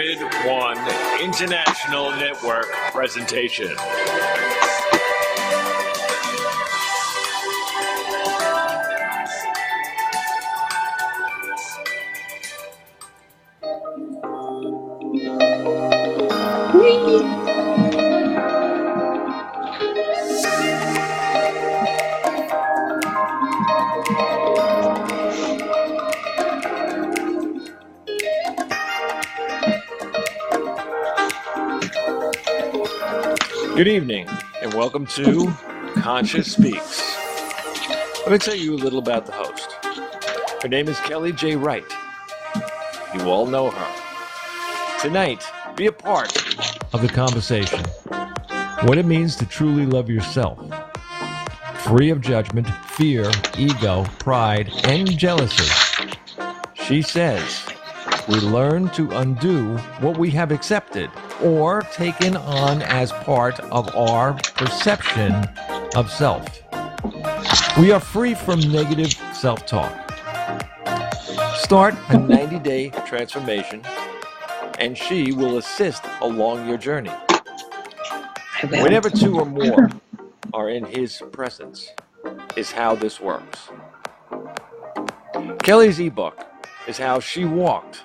Recorded One International Network presentation. Good evening, and welcome to Conscious Speaks. Let me tell you a little about the host. Her name is Kellie J. Wright. You all know her. Tonight, be a part of the conversation. What it means to truly love yourself. Free of judgment, fear, ego, pride, and jealousy. She says, we learn to undo what we have accepted or taken on as part of our perception of self. We are free from negative self-talk. Start a 90-day transformation, and she will assist along your journey. Whenever two or more are in his presence is how this works. Kellie's ebook is how she walked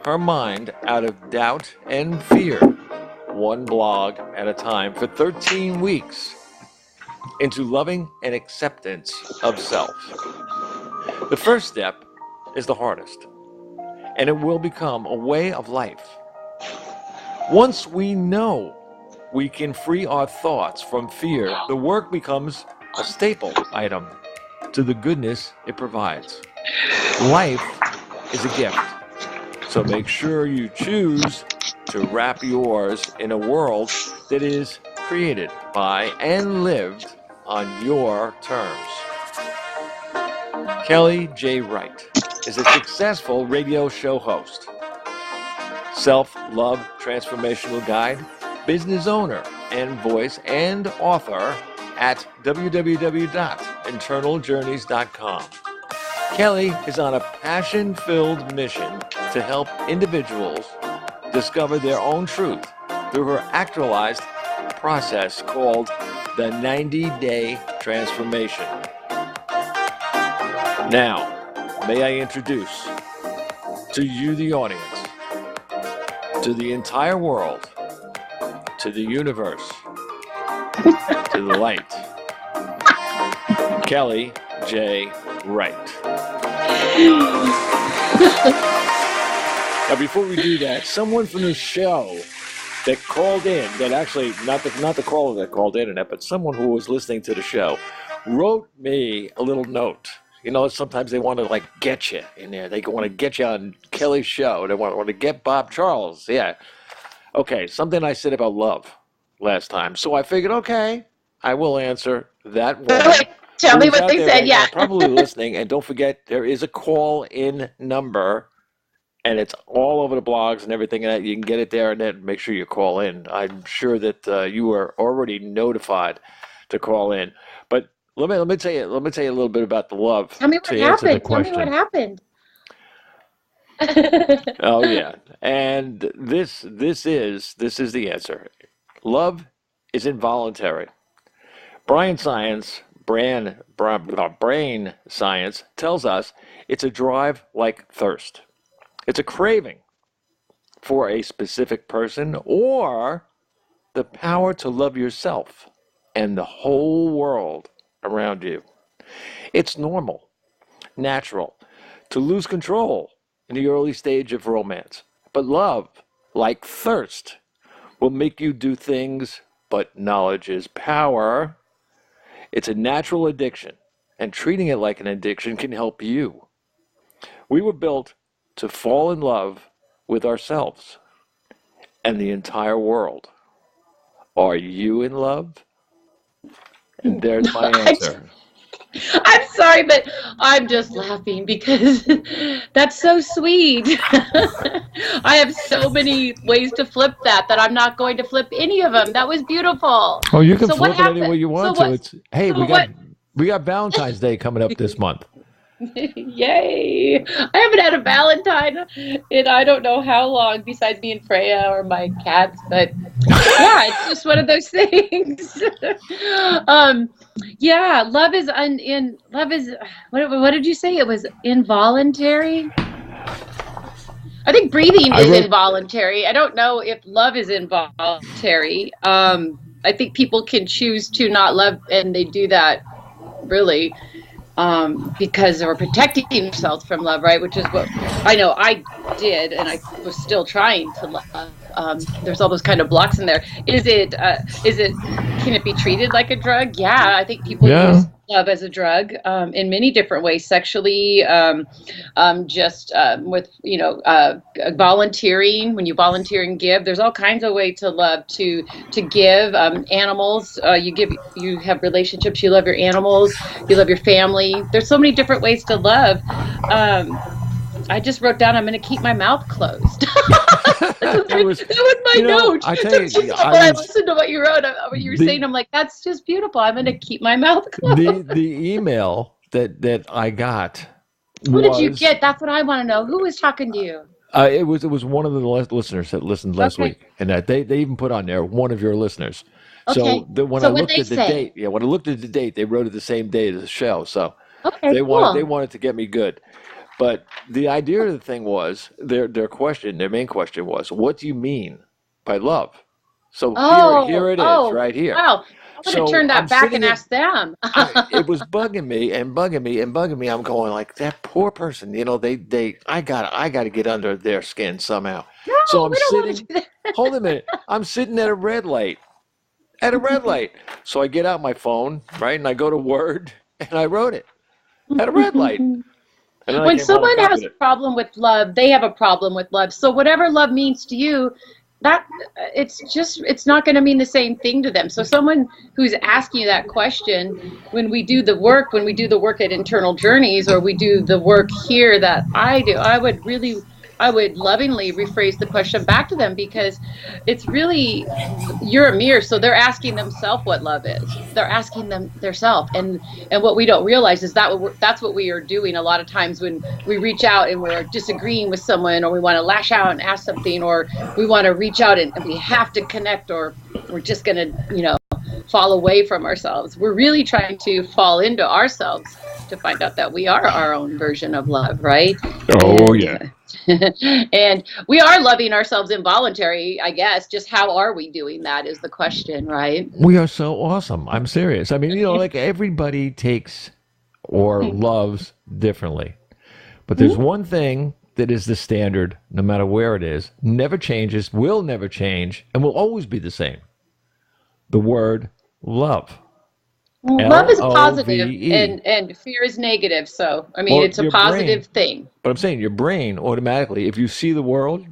her mind out of doubt and fear, one blog at a time for 13 weeks, into loving and acceptance of self. The first step is the hardest, and it will become a way of life. Once we know we can free our thoughts from fear, the work becomes a staple item to the goodness it provides. Life is a gift. So make sure you choose to wrap yours in a world that is created by and lived on your terms. Kellie J. Wright is a successful radio show host, self-love transformational guide, business owner and voice, and author at www.internaljourneys.com. Kellie is on a passion-filled mission to help individuals discover their own truth through her actualized process called the 90-Day Transformation. Now, may I introduce to you, the audience, to the entire world, to the universe, to the light, Kellie J. Wright. Now, before we do that, someone from the show that called in, that actually, not the caller that called in, but someone who was listening to the show, wrote me a little note. You know, sometimes they want to, like, get you in there. They want to get you on Kellie's show. They want to get Bob Charles. Yeah. Okay, something I said about love last time. So I figured, okay, I will answer that one. Tell me what they said, yeah. Probably listening, and don't forget, there is a call-in number, and it's all over the blogs and everything. And you can get it there, and then make sure you call in. I'm sure that you were already notified to call in. But let me tell you a little bit about the love. Tell me what happened. Tell me what happened. Oh yeah, and this is the answer. Love is involuntary. Brain science tells us it's a drive like thirst. It's a craving for a specific person or the power to love yourself and the whole world around you. It's normal, natural, to lose control in the early stage of romance. But love, like thirst, will make you do things, but knowledge is power. It's a natural addiction, and treating it like an addiction can help you. We were built to fall in love with ourselves and the entire world. Are you in love? And there's my answer. I'm sorry, but I'm just laughing because that's so sweet. I have so many ways to flip that I'm not going to flip any of them. That was beautiful. Oh, you can flip it any way you want to. Hey, we got Valentine's Day coming up this month. Yay! I haven't had a Valentine in I don't know how long, besides me and Freya or my cats. But yeah, it's just one of those things. Yeah, love is love is what did you say? It was involuntary. I think breathing is involuntary. I don't know if love is involuntary. I think people can choose to not love, and they do that really. Because they were protecting themselves from love, right? Which is what I know I did, and I was still trying to love. There's all those kind of blocks in there. Can it be treated like a drug? Yeah, I think people use love as a drug in many different ways, sexually, with volunteering. When you volunteer and give, there's all kinds of ways to love, to give. Animals, you have relationships. You love your animals. You love your family. There's so many different ways to love. I just wrote down, I'm going to keep my mouth closed. That was my note. I tell you, when I listened to what you wrote, what you were saying, I'm like, that's just beautiful. I'm going to keep my mouth closed. The email that I got. Who did you get? That's what I want to know. Who was talking to you? It was one of the listeners that listened last week, and that they even put on there one of your listeners. Okay. So when I looked at the date, when I looked at the date, they wrote it the same day as the show. So they wanted to get me good. But the idea of the thing was, their main question was, what do you mean by love? So here it is, right here. Wow. I'm going to turn that back and ask them. It was bugging me. I'm going like, that poor person, I got to get under their skin somehow. No, so I'm sitting, hold a minute. I'm sitting at a red light. So I get out my phone, right? And I go to Word and I wrote it at a red light. When someone has a problem with love, they have a problem with love. So whatever love means to you, it's not going to mean the same thing to them. So someone who's asking you that question, when we do the work at Internal Journeys, or we do the work here that I do, I would lovingly rephrase the question back to them, because it's really, you're a mirror. So they're asking themselves what love is. They're asking them theirself. And what we don't realize is that's what we are doing a lot of times when we reach out and we're disagreeing with someone, or we want to lash out and ask something, or we want to reach out and we have to connect, or we're just going to, fall away from ourselves. We're really trying to fall into ourselves to find out that we are our own version of love, right? Oh, yeah. And we are loving ourselves involuntary, I guess. Just how are we doing that is the question, right? We are so awesome. I'm serious. I mean, like everybody takes or loves differently. But there's one thing that is the standard, no matter where it is, never changes, will never change, and will always be the same. The word love. Love is positive and fear is negative. So, I mean, it's a positive thing. But I'm saying your brain automatically, if you see the word,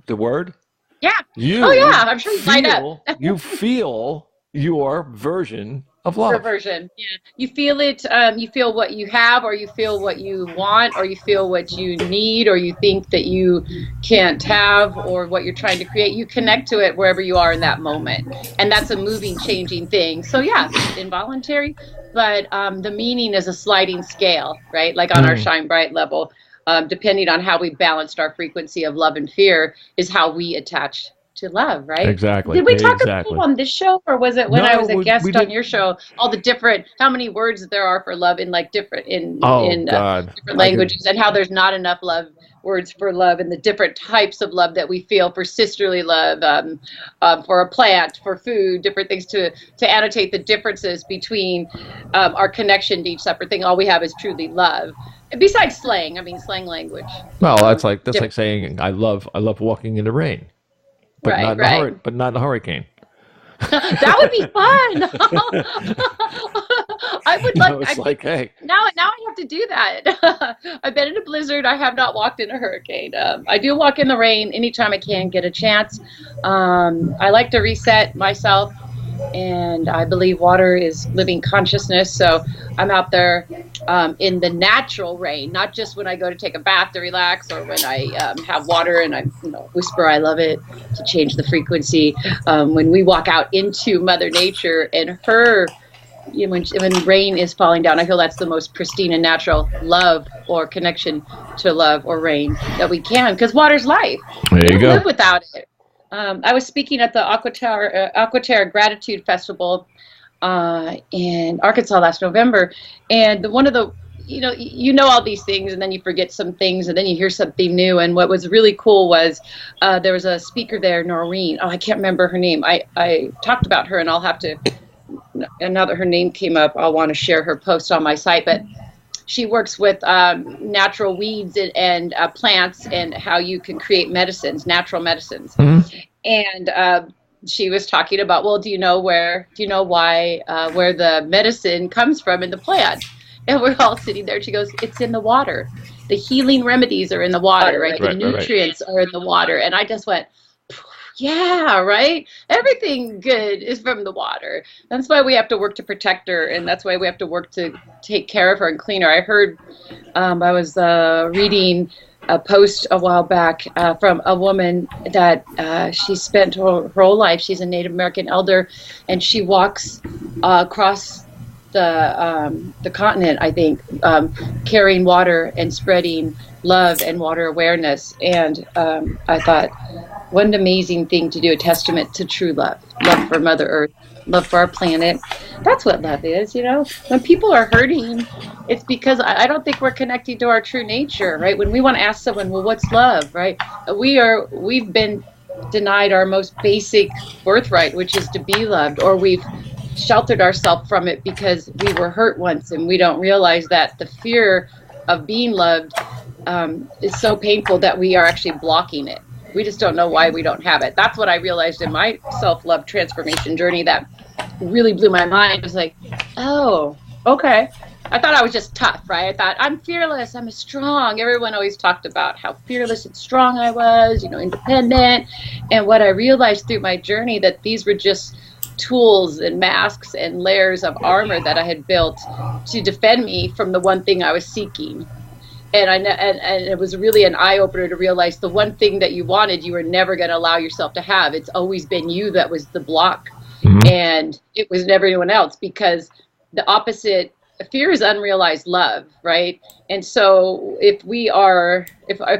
yeah. I'm sure you light up. You feel your version of love. Your version. Yeah. You feel it. You feel what you have, or you feel what you want, or you feel what you need, or you think that you can't have, or what you're trying to create. You connect to it wherever you are in that moment. And that's a moving, changing thing. So yeah, it's involuntary, but the meaning is a sliding scale, right? Like on our shine bright level, depending on how we balanced our frequency of love and fear is how we attach to love, right? Exactly. Did we talk about on this show, or was it when I was a guest on your show? All the different, how many words there are for love in like different different languages, and how there's not enough words for love, and the different types of love that we feel for sisterly love, for a plant, for food, different things to annotate the differences between our connection to each separate thing. All we have is truly love. Besides slang, slang language. Well, that's like saying I love walking in the rain. But not in a hurricane. That would be fun. I would like. Hey. Now I have to do that. I've been in a blizzard. I have not walked in a hurricane. I do walk in the rain anytime I can get a chance. I like to reset myself, and I believe water is living consciousness. So I'm out there in the natural rain, not just when I go to take a bath to relax, or when I have water and I whisper I love it to change the frequency. When we walk out into Mother Nature and her when rain is falling down, I feel that's the most pristine and natural love or connection to love or rain that we can, because water's life. There you go. Live without it. I was speaking at the Aquaterra Gratitude Festival in Arkansas last November, and one of the you know all these things, and then you forget some things, and then you hear something new. And what was really cool was there was a speaker there, Noreen. Oh, I can't remember her name. I talked about her, and I'll have to. And now that her name came up, I'll want to share her post on my site. But she works with natural weeds and plants, and how you can create medicines, natural medicines. Mm-hmm. And she was talking about, well, do you know why where the medicine comes from in the plant? And we're all sitting there. She goes, it's in the water. The healing remedies are in the water, right? The nutrients are in the water. And I just went, yeah, right? Everything good is from the water. That's why we have to work to protect her. And that's why we have to work to take care of her and clean her. I heard, I was reading a post a while back from a woman that she spent her whole life. She's a Native American elder, and she walks across the continent, I think, carrying water and spreading love and water awareness. And I thought, what an amazing thing to do, a testament to true love for Mother Earth, love for our planet. That's what love is, When people are hurting, it's because I don't think we're connecting to our true nature, right? When we want to ask someone, well, what's love, right? We've been denied our most basic birthright, which is to be loved, or we've sheltered ourselves from it because we were hurt once, and we don't realize that the fear of being loved is so painful that we are actually blocking it. We just don't know why we don't have it. That's what I realized in my self-love transformation journey that really blew my mind. It was like, oh, okay. I thought I was just tough, right? I thought, I'm fearless, I'm strong. Everyone always talked about how fearless and strong I was, independent. And what I realized through my journey, that these were just tools and masks and layers of armor that I had built to defend me from the one thing I was seeking. And it was really an eye-opener to realize the one thing that you wanted, you were never going to allow yourself to have. It's always been you that was the block. Mm-hmm. And it was never anyone else, because the opposite, fear is unrealized love, right? And so if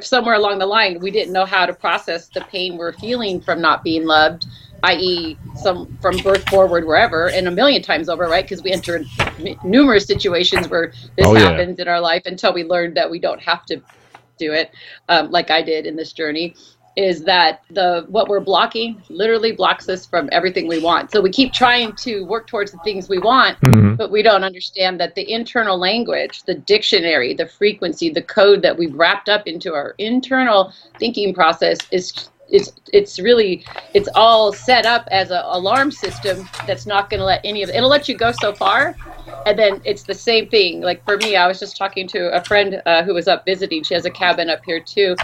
somewhere along the line we didn't know how to process the pain we're feeling from not being loved, i.e. from birth forward, wherever, and a million times over, right? Because we enter numerous situations where this happens in our life until we learn that we don't have to do it, like I did in this journey, is that what we're blocking literally blocks us from everything we want. So we keep trying to work towards the things we want, mm-hmm. but we don't understand that the internal language, the dictionary, the frequency, the code that we've wrapped up into our internal thinking process it's all set up as an alarm system that's not going to let it'll let you go so far, and then it's the same thing. Like for me, I was just talking to a friend who was up visiting. She has a cabin up here too,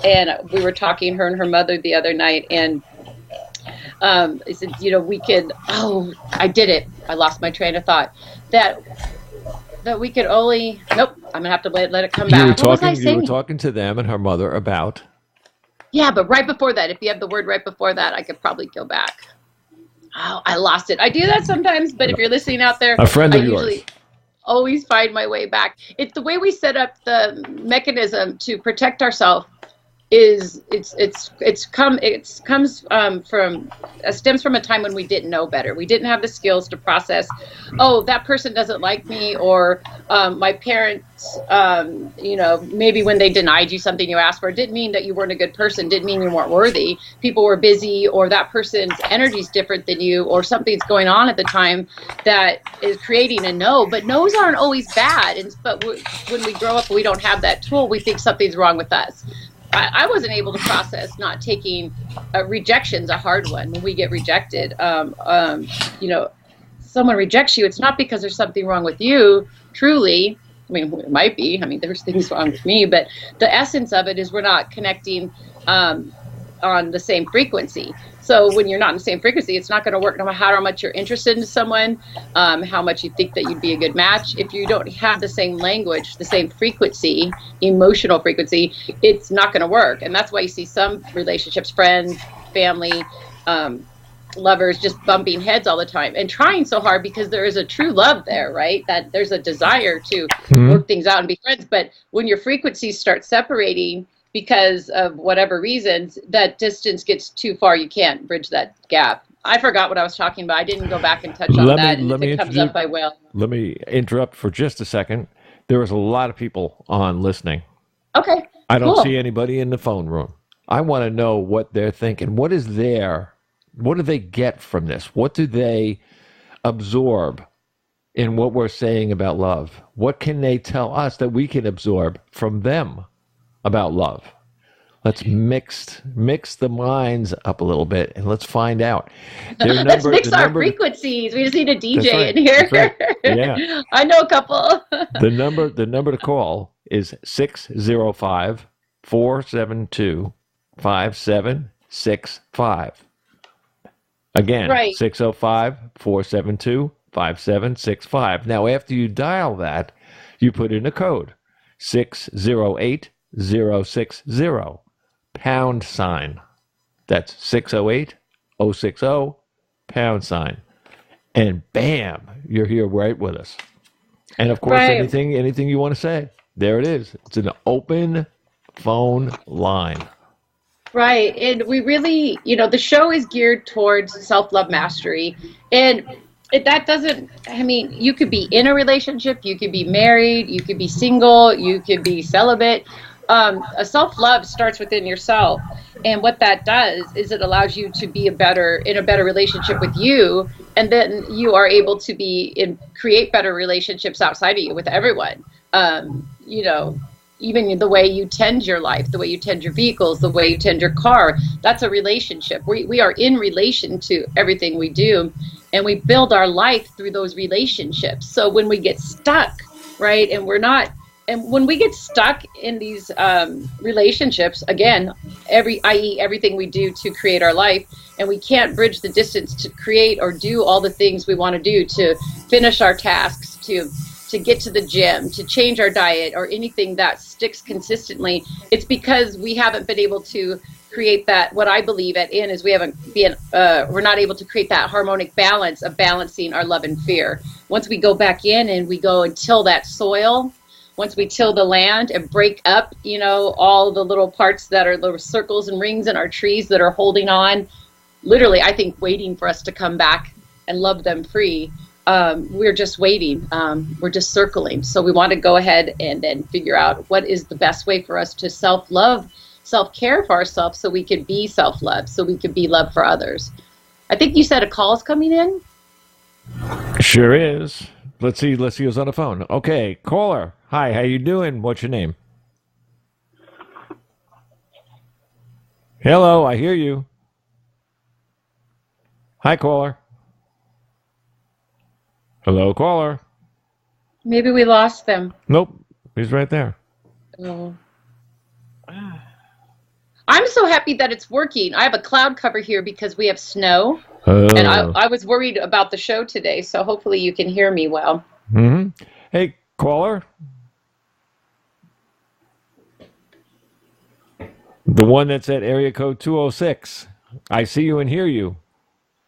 and we were talking, her and her mother, the other night, and I said, we could, I did it, I lost my train of thought, that we could only, nope, I'm gonna have to let it come back. You were talking to them and her mother about. Yeah, but right before that, if you have the word right before that, I could probably go back. Oh, I lost it. I do that sometimes, but if you're listening out there, a friend of yours. Usually always find my way back. It's the way we set up the mechanism to protect ourselves. Stems from a time when we didn't know better. We didn't have the skills to process, that person doesn't like me, or my parents, maybe when they denied you something you asked for, it didn't mean that you weren't a good person, didn't mean you weren't worthy. People were busy, or that person's energy is different than you, or something's going on at the time that is creating a no. But no's aren't always bad. But when we grow up, we don't have that tool. We think something's wrong with us. I wasn't able to process not taking rejection's a hard one. When we get rejected, someone rejects you, it's not because there's something wrong with you, truly. I mean, it might be. I mean, there's things wrong with me, but the essence of it is we're not connecting on the same frequency. So when you're not in the same frequency, it's not going to work no matter how much you're interested in someone, how much you think that you'd be a good match. If you don't have the same language, the same frequency, emotional frequency, it's not going to work. And that's why you see some relationships, friends, family, lovers just bumping heads all the time and trying so hard because there is a true love there, right? That there's a desire to work things out and be friends. But when your frequencies start separating because of whatever reasons, that distance gets too far. You can't bridge that gap. I forgot what I was talking about. I didn't go back and touch on that. And if it comes up, I will. Let me interrupt for just a second. There was a lot of people on listening. Okay. I don't see anybody in the phone room. I want to know what they're thinking. What do they get from this? What do they absorb in what we're saying about love? What can they tell us that we can absorb from them about love? Let's mix the minds up a little bit and let's find out. Let's mix our frequencies. We just need a DJ in here. Right. Yeah. I know a couple. The number to call is 605-472-5765. Again, right. 605-472-5765. Now, after you dial that, you put in a code, 608060, #. That's 608060, #. And bam, you're here right with us. And of course, anything you want to say, there it is. It's an open phone line. Right. And we really, the show is geared towards self-love mastery. And that doesn't, you could be in a relationship, you could be married, you could be single, you could be celibate. A self-love starts within yourself. And what that does is it allows you to be in a better relationship with you. And then you are able to create better relationships outside of you with everyone. Even the way you tend your life, the way you tend your vehicles, the way you tend your car, that's a relationship. We are in relation to everything we do, and we build our life through those relationships. So when we get stuck, right, and when we get stuck in these relationships, again, everything we do to create our life, and we can't bridge the distance to create or do all the things we want to do, to finish our tasks, to get to the gym, to change our diet, or anything that sticks consistently, it's because we haven't been able to create that. What I believe is we're not able to create that harmonic balance of balancing our love and fear. Once we go back in and we go and till that soil, once we till the land and break up, all the little parts that are the circles and rings in our trees that are holding on, literally, I think, waiting for us to come back and love them free. We're just waiting. We're just circling. So we want to go ahead and then figure out what is the best way for us to self-love, self-care for ourselves, so we could be self-love, so we could be love for others. I think you said a call is coming in. Sure is. Let's see who's on the phone. Okay, caller. Hi, how you doing? What's your name? Hello, I hear you. Hi, caller. Hello, caller. Maybe we lost them. Nope, he's right there. Oh. I'm so happy that it's working. I have a cloud cover here because we have snow. And I was worried about the show today, so hopefully you can hear me well. Mm-hmm. Hey, caller. The one that's at area code 206. I see you and hear you.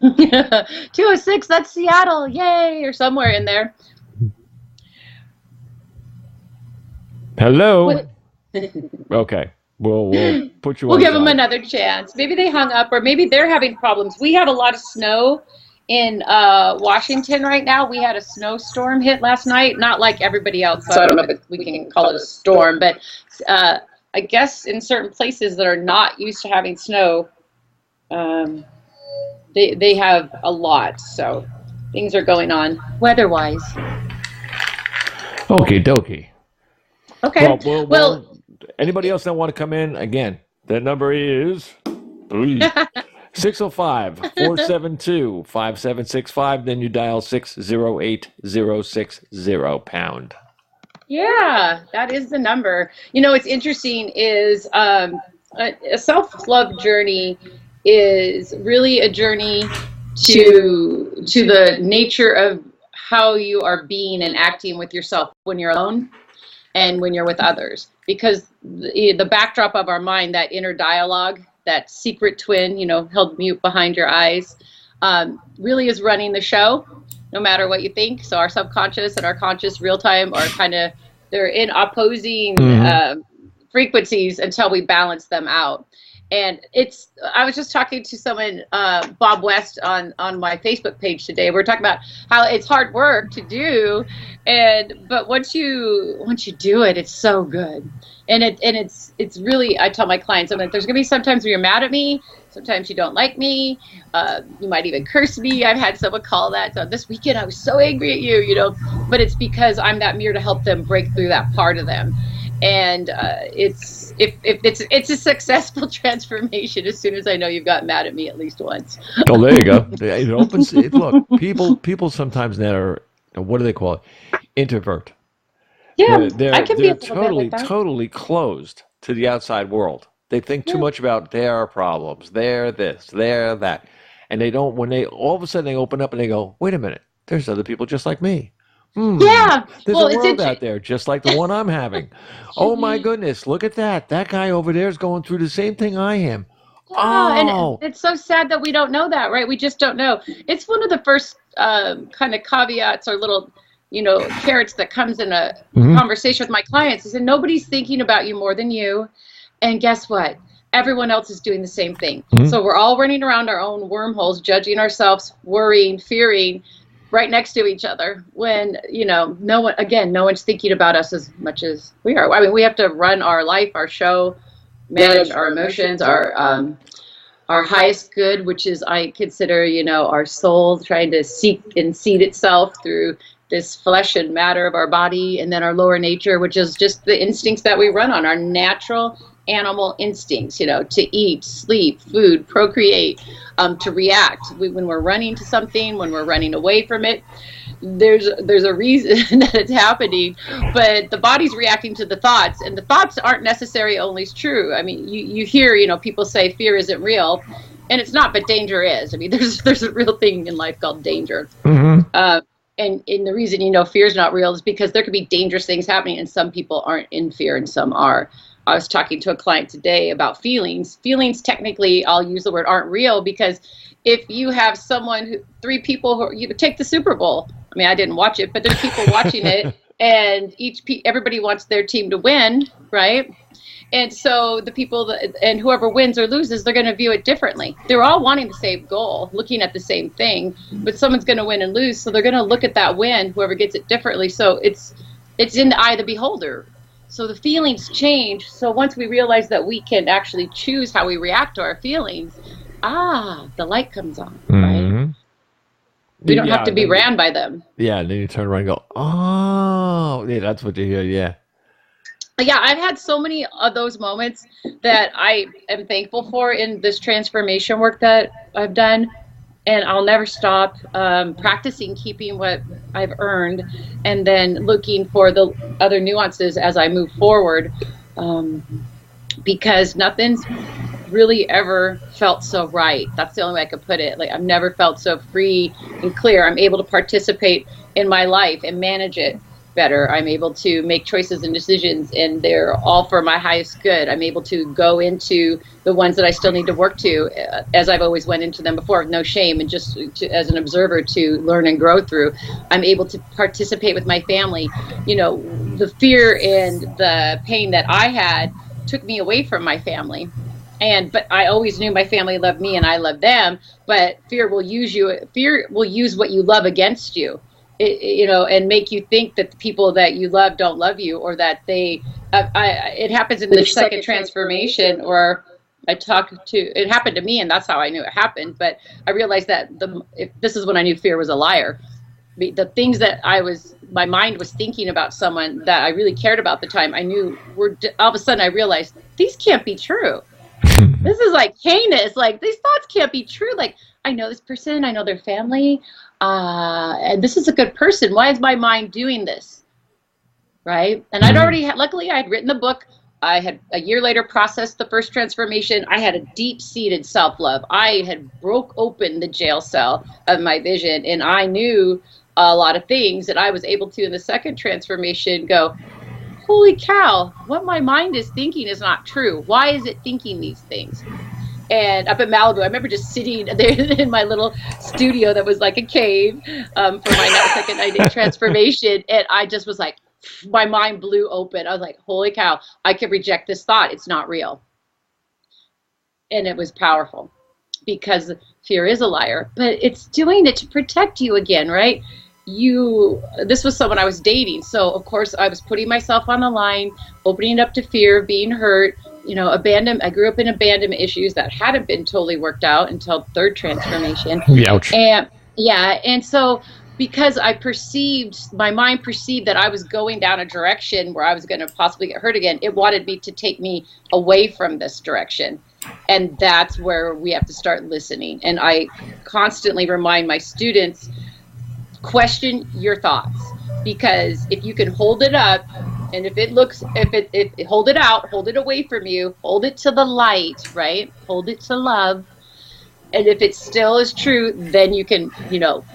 206, that's Seattle, yay, or somewhere in there. Hello. Okay. We'll put you on. We'll give them another chance. Maybe they hung up, or maybe they're having problems. We have a lot of snow in Washington right now. We had a snowstorm hit last night, not like everybody else. So I don't know if we can call it a storm, but I guess in certain places that are not used to having snow, they have a lot. So things are going on weather-wise. Okie dokie. Okay. Well, anybody else that want to come in, again, that number is 605-472-5765. Then you dial 608060 #. Yeah, that is the number. What's interesting is a self-love journey is really a journey to the nature of how you are being and acting with yourself when you're alone and when you're with others. Because the backdrop of our mind, that inner dialogue, that secret twin, held mute behind your eyes, really is running the show, no matter what you think. So our subconscious and our conscious real time are they're in opposing frequencies until we balance them out. And I was just talking to someone, Bob West, on my Facebook page today. We're talking about how it's hard work to do, but once you do it, it's so good. And it's really, I tell my clients, I'm like, there's gonna be sometimes where you're mad at me, sometimes you don't like me, you might even curse me. I've had someone call that. So this weekend I was so angry at you, but it's because I'm that mirror to help them break through that part of them. And it's a successful transformation as soon as I know you've got mad at me at least once. Oh, there you go. It opens. Look, people sometimes that are, what do they call it? Introvert. Yeah, they're totally closed to the outside world. They think too much about their problems, their this, their that, and they don't. When they all of a sudden they open up and they go, wait a minute, there's other people just like me. Yeah. There's a world out there just like the one I'm having. Oh my goodness, look at that. That guy over there is going through the same thing I am. And it's so sad that we don't know that, right? We just don't know. It's one of the first kind of caveats or little, carrots that comes in a conversation with my clients is that nobody's thinking about you more than you. And guess what? Everyone else is doing the same thing. So we're all running around our own wormholes, judging ourselves, worrying, fearing, right next to each other when, no one's thinking about us as much as we are. I mean, we have to run our life, our show, manage our emotions, our highest good, which is, I consider, our soul trying to seek and seed itself through this flesh and matter of our body, and then our lower nature, which is just the instincts that we run on, our natural animal instincts, to eat, sleep, food, procreate, to react. When we're running to something, when we're running away from it, there's a reason that it's happening, but the body's reacting to the thoughts, and the thoughts aren't necessarily always true. I mean, you hear, people say fear isn't real, and it's not, but danger is. I mean, there's a real thing in life called danger. And the reason, fear is not real is because there could be dangerous things happening, and some people aren't in fear and some are. I was talking to a client today about feelings. Feelings, technically, I'll use the word, aren't real, because if you have three people you take the Super Bowl. I mean, I didn't watch it, but there's people watching it, and everybody wants their team to win, right? And so the people and whoever wins or loses, they're going to view it differently. They're all wanting the same goal, looking at the same thing, but someone's going to win and lose, so they're going to look at that win, whoever gets it differently. So it's in the eye of the beholder. So the feelings change. So once we realize that we can actually choose how we react to our feelings, the light comes on, right? We don't have to be ran by them. Yeah, and then you turn around and go, oh, yeah, that's what you hear, yeah. Yeah, I've had so many of those moments that I am thankful for in this transformation work that I've done. And I'll never stop practicing keeping what I've earned, and then looking for the other nuances as I move forward, because nothing's really ever felt so right. That's the only way I could put it. Like, I've never felt so free and clear. I'm able to participate in my life and manage it better. I'm able to make choices and decisions, and they're all for my highest good. I'm able to go into the ones that I still need to work to, as I've always went into them before, with no shame, and just as an observer to learn and grow through. I'm able to participate with my family. The fear and the pain that I had took me away from my family. But I always knew my family loved me and I loved them, but fear will use what you love against you. And make you think that the people that you love don't love you, or that it happens in the second transformation, or it happened to me, and that's how I knew it happened. But I realized that this is when I knew fear was a liar. The things that my mind was thinking about someone that I really cared about at the time, I knew all of a sudden I realized these can't be true. This is like heinous. Like, these thoughts can't be true. Like, I know this person, I know their family, and this is a good person. Why is my mind doing this? Right? And luckily I had written the book. I had a year later processed the first transformation. I had a deep-seated self-love. I had broke open the jail cell of my vision, and I knew a lot of things that I was able to, in the second transformation, go, holy cow, what my mind is thinking is not true. Why is it thinking these things? And up in Malibu, I remember just sitting there in my little studio that was like a cave for my second 90-day transformation. And I just was like, my mind blew open. I was like, holy cow, I could reject this thought. It's not real. And it was powerful because fear is a liar, but it's doing it to protect you again, right? This was someone I was dating. So of course I was putting myself on the line, opening up to fear, being hurt, I grew up in abandonment issues that hadn't been totally worked out until third transformation. Ouch. And so because my mind perceived that I was going down a direction where I was going to possibly get hurt again, it wanted me to take me away from this direction. And that's where we have to start listening. And I constantly remind my students, question your thoughts, because if you can hold it up, and if hold it out, hold it away from you, hold it to the light, right? Hold it to love. And if it still is true, then you can,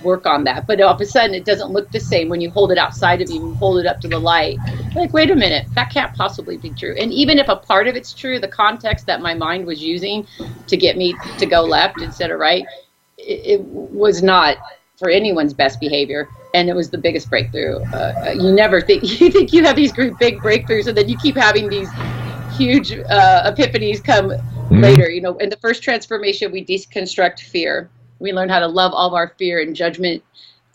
work on that. But all of a sudden, it doesn't look the same when you hold it outside of you and hold it up to the light. Like, wait a minute, that can't possibly be true. And even if a part of it's true, the context that my mind was using to get me to go left instead of right, it was not for anyone's best behavior. And it was the biggest breakthrough. You think you have these big breakthroughs, and then you keep having these huge epiphanies come later. In the first transformation, we deconstruct fear. We learn how to love all of our fear and judgment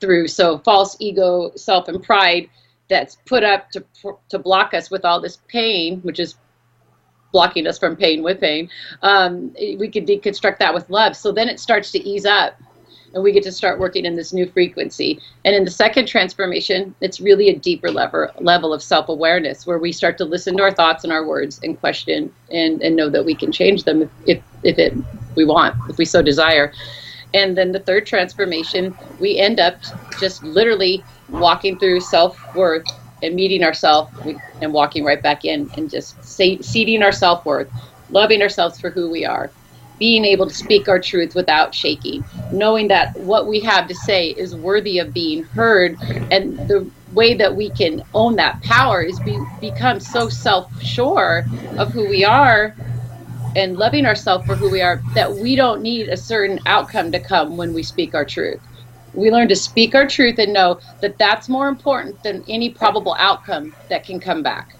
through false ego, self, and pride that's put up to block us with all this pain, which is blocking us from pain with pain. We could deconstruct that with love. So then it starts to ease up. And we get to start working in this new frequency. And in the second transformation, it's really a deeper level of self-awareness, where we start to listen to our thoughts and our words and question and know that we can change them if we so desire. And then the third transformation, we end up just literally walking through self-worth and meeting ourselves and walking right back in and just seeding our self-worth, loving ourselves for who we are, being able to speak our truth without shaking, knowing that what we have to say is worthy of being heard. And the way that we can own that power is become so self-sure of who we are and loving ourselves for who we are, that we don't need a certain outcome to come when we speak our truth. We learn to speak our truth and know that that's more important than any probable outcome that can come back.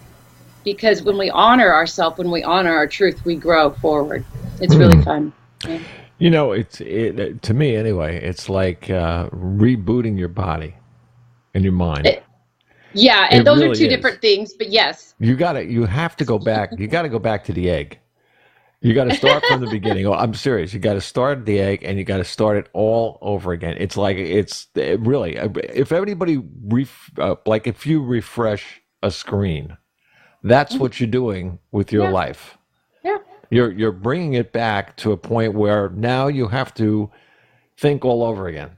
Because when we honor ourselves, when we honor our truth, we grow forward. It's really fun. Yeah. To me anyway, it's like rebooting your body and your mind. And those really are two different things, but yes. You have to go back. You got to go back to the egg. You got to start from the beginning. Oh, I'm serious. You got to start at the egg, and you got to start it all over again. It's like, really, if everybody, if you refresh a screen, that's what you're doing with your life. Yeah. You're bringing it back to a point where now you have to think all over again.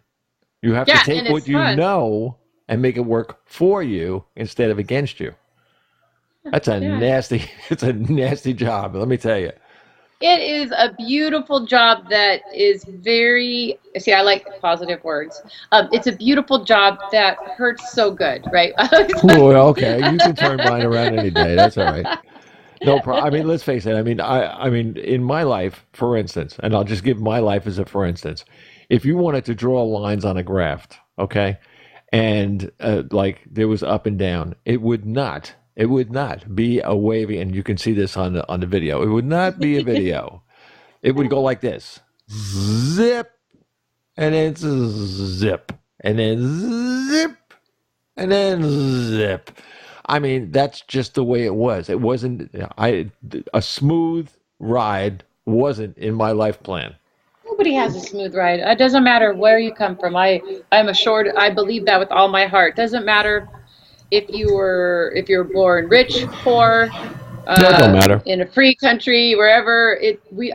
You have to take what you know and make it work for you instead of against you. That's it's a nasty job, let me tell you. It is a beautiful job that is I like positive words. It's a beautiful job that hurts so good, right? Well, okay, you can turn mine around any day. That's all right. No problem. I mean, let's face it. I mean, in my life, for instance, and I'll just give my life as a for instance. If you wanted to draw lines on a graph, okay, and there was up and down, it would not be a wavy, and you can see this on the video. It would not be a video. It would go like this: zip, and then zip, and then zip, and then zip. I mean, that's just the way it was. It wasn't a smooth ride. Wasn't in my life plan. Nobody has a smooth ride. It doesn't matter where you come from. I believe that with all my heart. Doesn't matter if you're born rich, poor, don't matter. In a free country, wherever.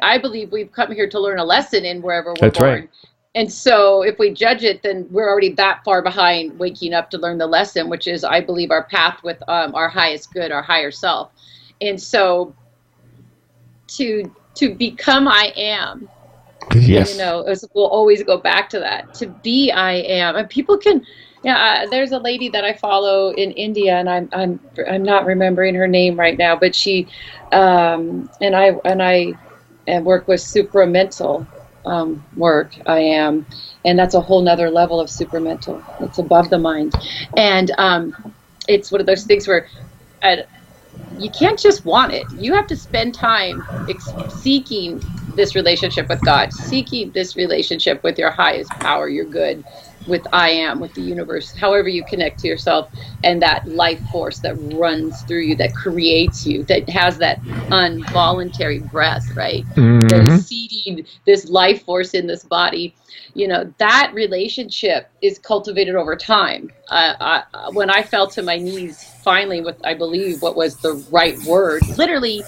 I believe we've come here to learn a lesson in wherever we're That's born. Right. And so if we judge it, then we're already that far behind waking up to learn the lesson, which is, I believe, our path with our highest good, our higher self. And so to become I am, yes, we'll always go back to that. To be I am. And people can, there's a lady that I follow in India, and I'm not remembering her name right now, but she, and I and work with supramental work. I am, and that's a whole nother level of supramental. It's above the mind, and it's one of those things where you can't just want it. You have to spend time seeking this relationship with God, seeking this relationship with your highest power, your good, with I am, with the universe, however you connect to yourself, and that life force that runs through you, that creates you, that has that involuntary breath, right? That is seeding this life force in this body. You know, that relationship is cultivated over time. When I fell to my knees, finally, with, I believe, what was the right word, literally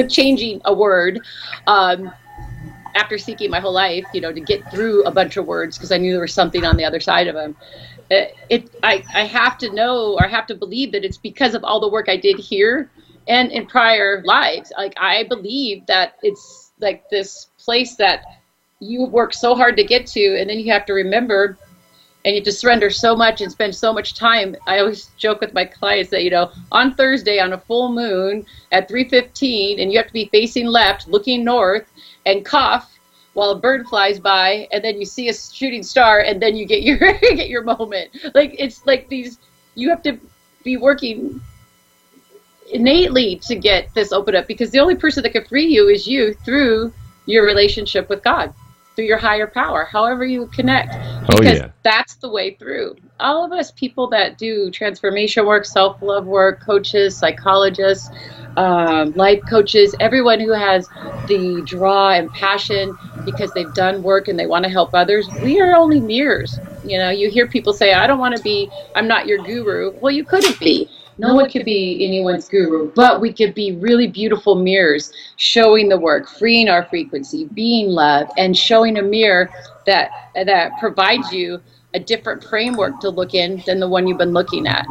changing a word, after seeking my whole life, you know, to get through a bunch of words, because I knew there was something on the other side of them. I have to know, or I have to believe that it's because of all the work I did here and in prior lives. Like, I believe that it's like this place that you work so hard to get to, and then you have to remember, and you have to surrender so much and spend so much time. I always joke with my clients that, you know, on Thursday on a full moon at 3:15, and you have to be facing left, looking north, and cough while a bird flies by, and then you see a shooting star, and then you get your get your moment. Like, it's like these, you have to be working innately to get this open up, because the only person that can free you is you, through your relationship with God, through your higher power, however you connect, because that's the way through. All of us people that do transformation work, self-love work, coaches, psychologists, life coaches, everyone who has the draw and passion because they've done work and they want to help others, we are only mirrors. You know, you hear people say, I don't want to be, I'm not your guru. Well, you couldn't be. No one could be anyone's guru, but we could be really beautiful mirrors, showing the work, freeing our frequency, being love, and showing a mirror that provides you a different framework to look in than the one you've been looking at.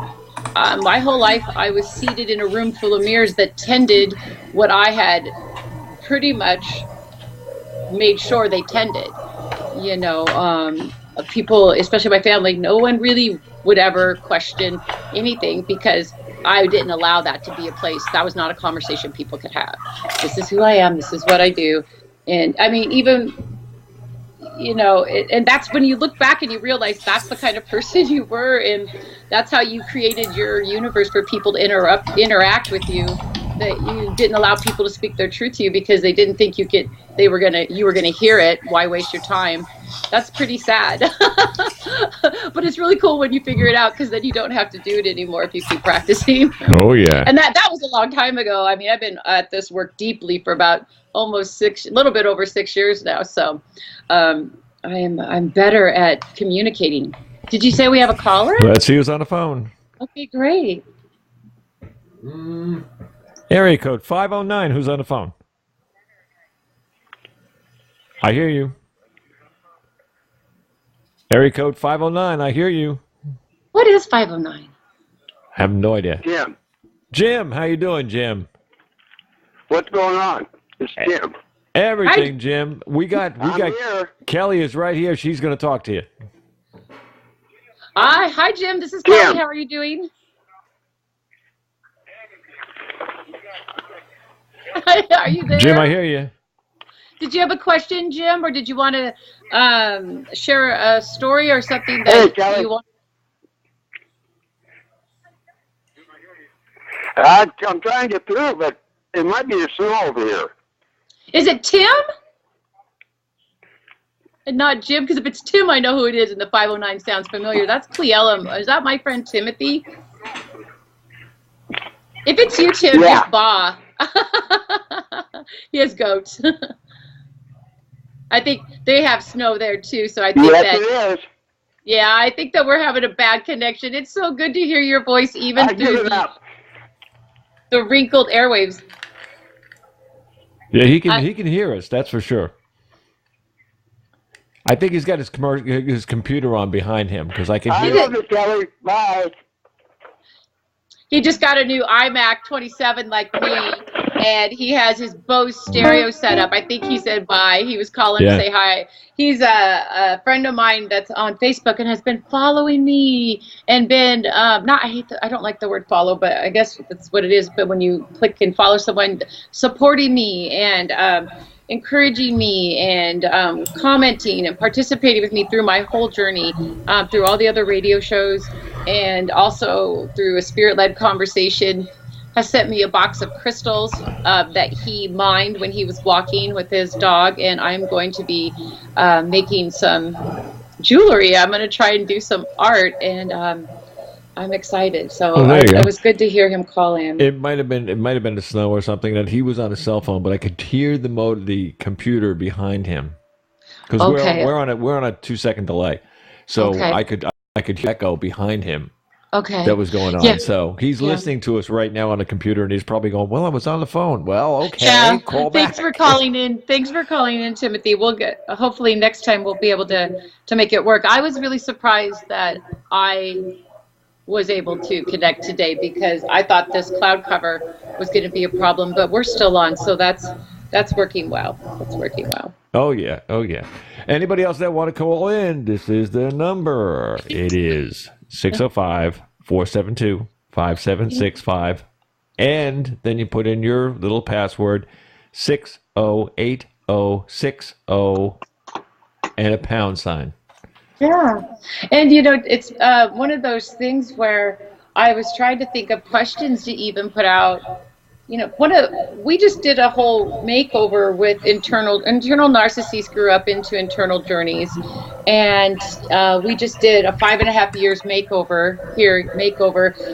My whole life, I was seated in a room full of mirrors that tended what I had pretty much made sure they tended. You know, people, especially my family, no one really would ever question anything, because I didn't allow that to be a place. That was not a conversation people could have. This is who I am. This is what I do. And I mean, even, you know, and that's when you look back and you realize that's the kind of person you were, and that's how you created your universe for people to interact with you, that you didn't allow people to speak their truth to you because they didn't think you were gonna hear it. Why waste your time? That's pretty sad. But it's really cool when you figure it out, because then you don't have to do it anymore if you keep practicing. Oh yeah. And that was a long time ago. I mean, I've been at this work deeply for about almost a little bit over 6 years now. So I'm better at communicating. Did you say we have a caller? Let's see who's on the phone. Okay, great. Area code 509. Who's on the phone? I hear you. Area code 509. I hear you. What is 509? I have no idea. Jim. Jim, how you doing, Jim? What's going on? It's Jim. Everything, Hi. Jim. We got here. Kelly is right here. She's going to talk to you. Hi, Jim. This is Kelly. How are you doing? Are you there? Jim, I hear you. Did you have a question, Jim, or did you want to share a story or something that you want? I'm trying to get through, but it might be the snow over here. Is it Tim? And not Jim? Because if it's Tim, I know who it is, and the 509 sounds familiar. That's Cleellum. Is that my friend Timothy? If it's you, Tim, just bah. He has goats. I think they have snow there too, so I think it is. Yeah, I think that we're having a bad connection. It's so good to hear your voice, even through the wrinkled airwaves. Yeah, he can hear us. That's for sure. I think he's got his computer on behind him, because I can hear. I love you, Kelly. Bye. He just got a new iMac 27 like me, and he has his Bose stereo set up. I think he said bye. He was calling to say hi. He's a friend of mine that's on Facebook and has been following me and been I don't like the word follow, but I guess that's what it is. But when you click and follow someone, supporting me, and encouraging me and commenting and participating with me through my whole journey, through all the other radio shows, and also through a spirit-led conversation, has sent me a box of crystals that he mined when he was walking with his dog, and I'm going to be making some jewelry. I'm going to try and do some art, and I'm excited. So it was good to hear him call in. It might have been the snow or something that he was on a cell phone, but I could hear the computer behind him because we're on a 2-second delay, so I could hear echo behind him. Okay. That was going on. Yeah. So he's listening to us right now on the computer, and he's probably going, "Well, I was on the phone." Well, okay. Yeah. Call back. Thanks for calling in. Thanks for calling in, Timothy. We'll get. Hopefully, next time we'll be able to make it work. I was really surprised that I was able to connect today because I thought this cloud cover was going to be a problem, but we're still on, so that's working well. That's working well. Oh yeah. Anybody else that want to call in? This is the number. It is 605-472-5765, and then you put in your little password 608060 and a pound sign. Yeah, and it's one of those things where I was trying to think of questions to even put out. We just did a whole makeover with internal narcissists grew up into internal journeys, and we just did a 5.5 years makeover,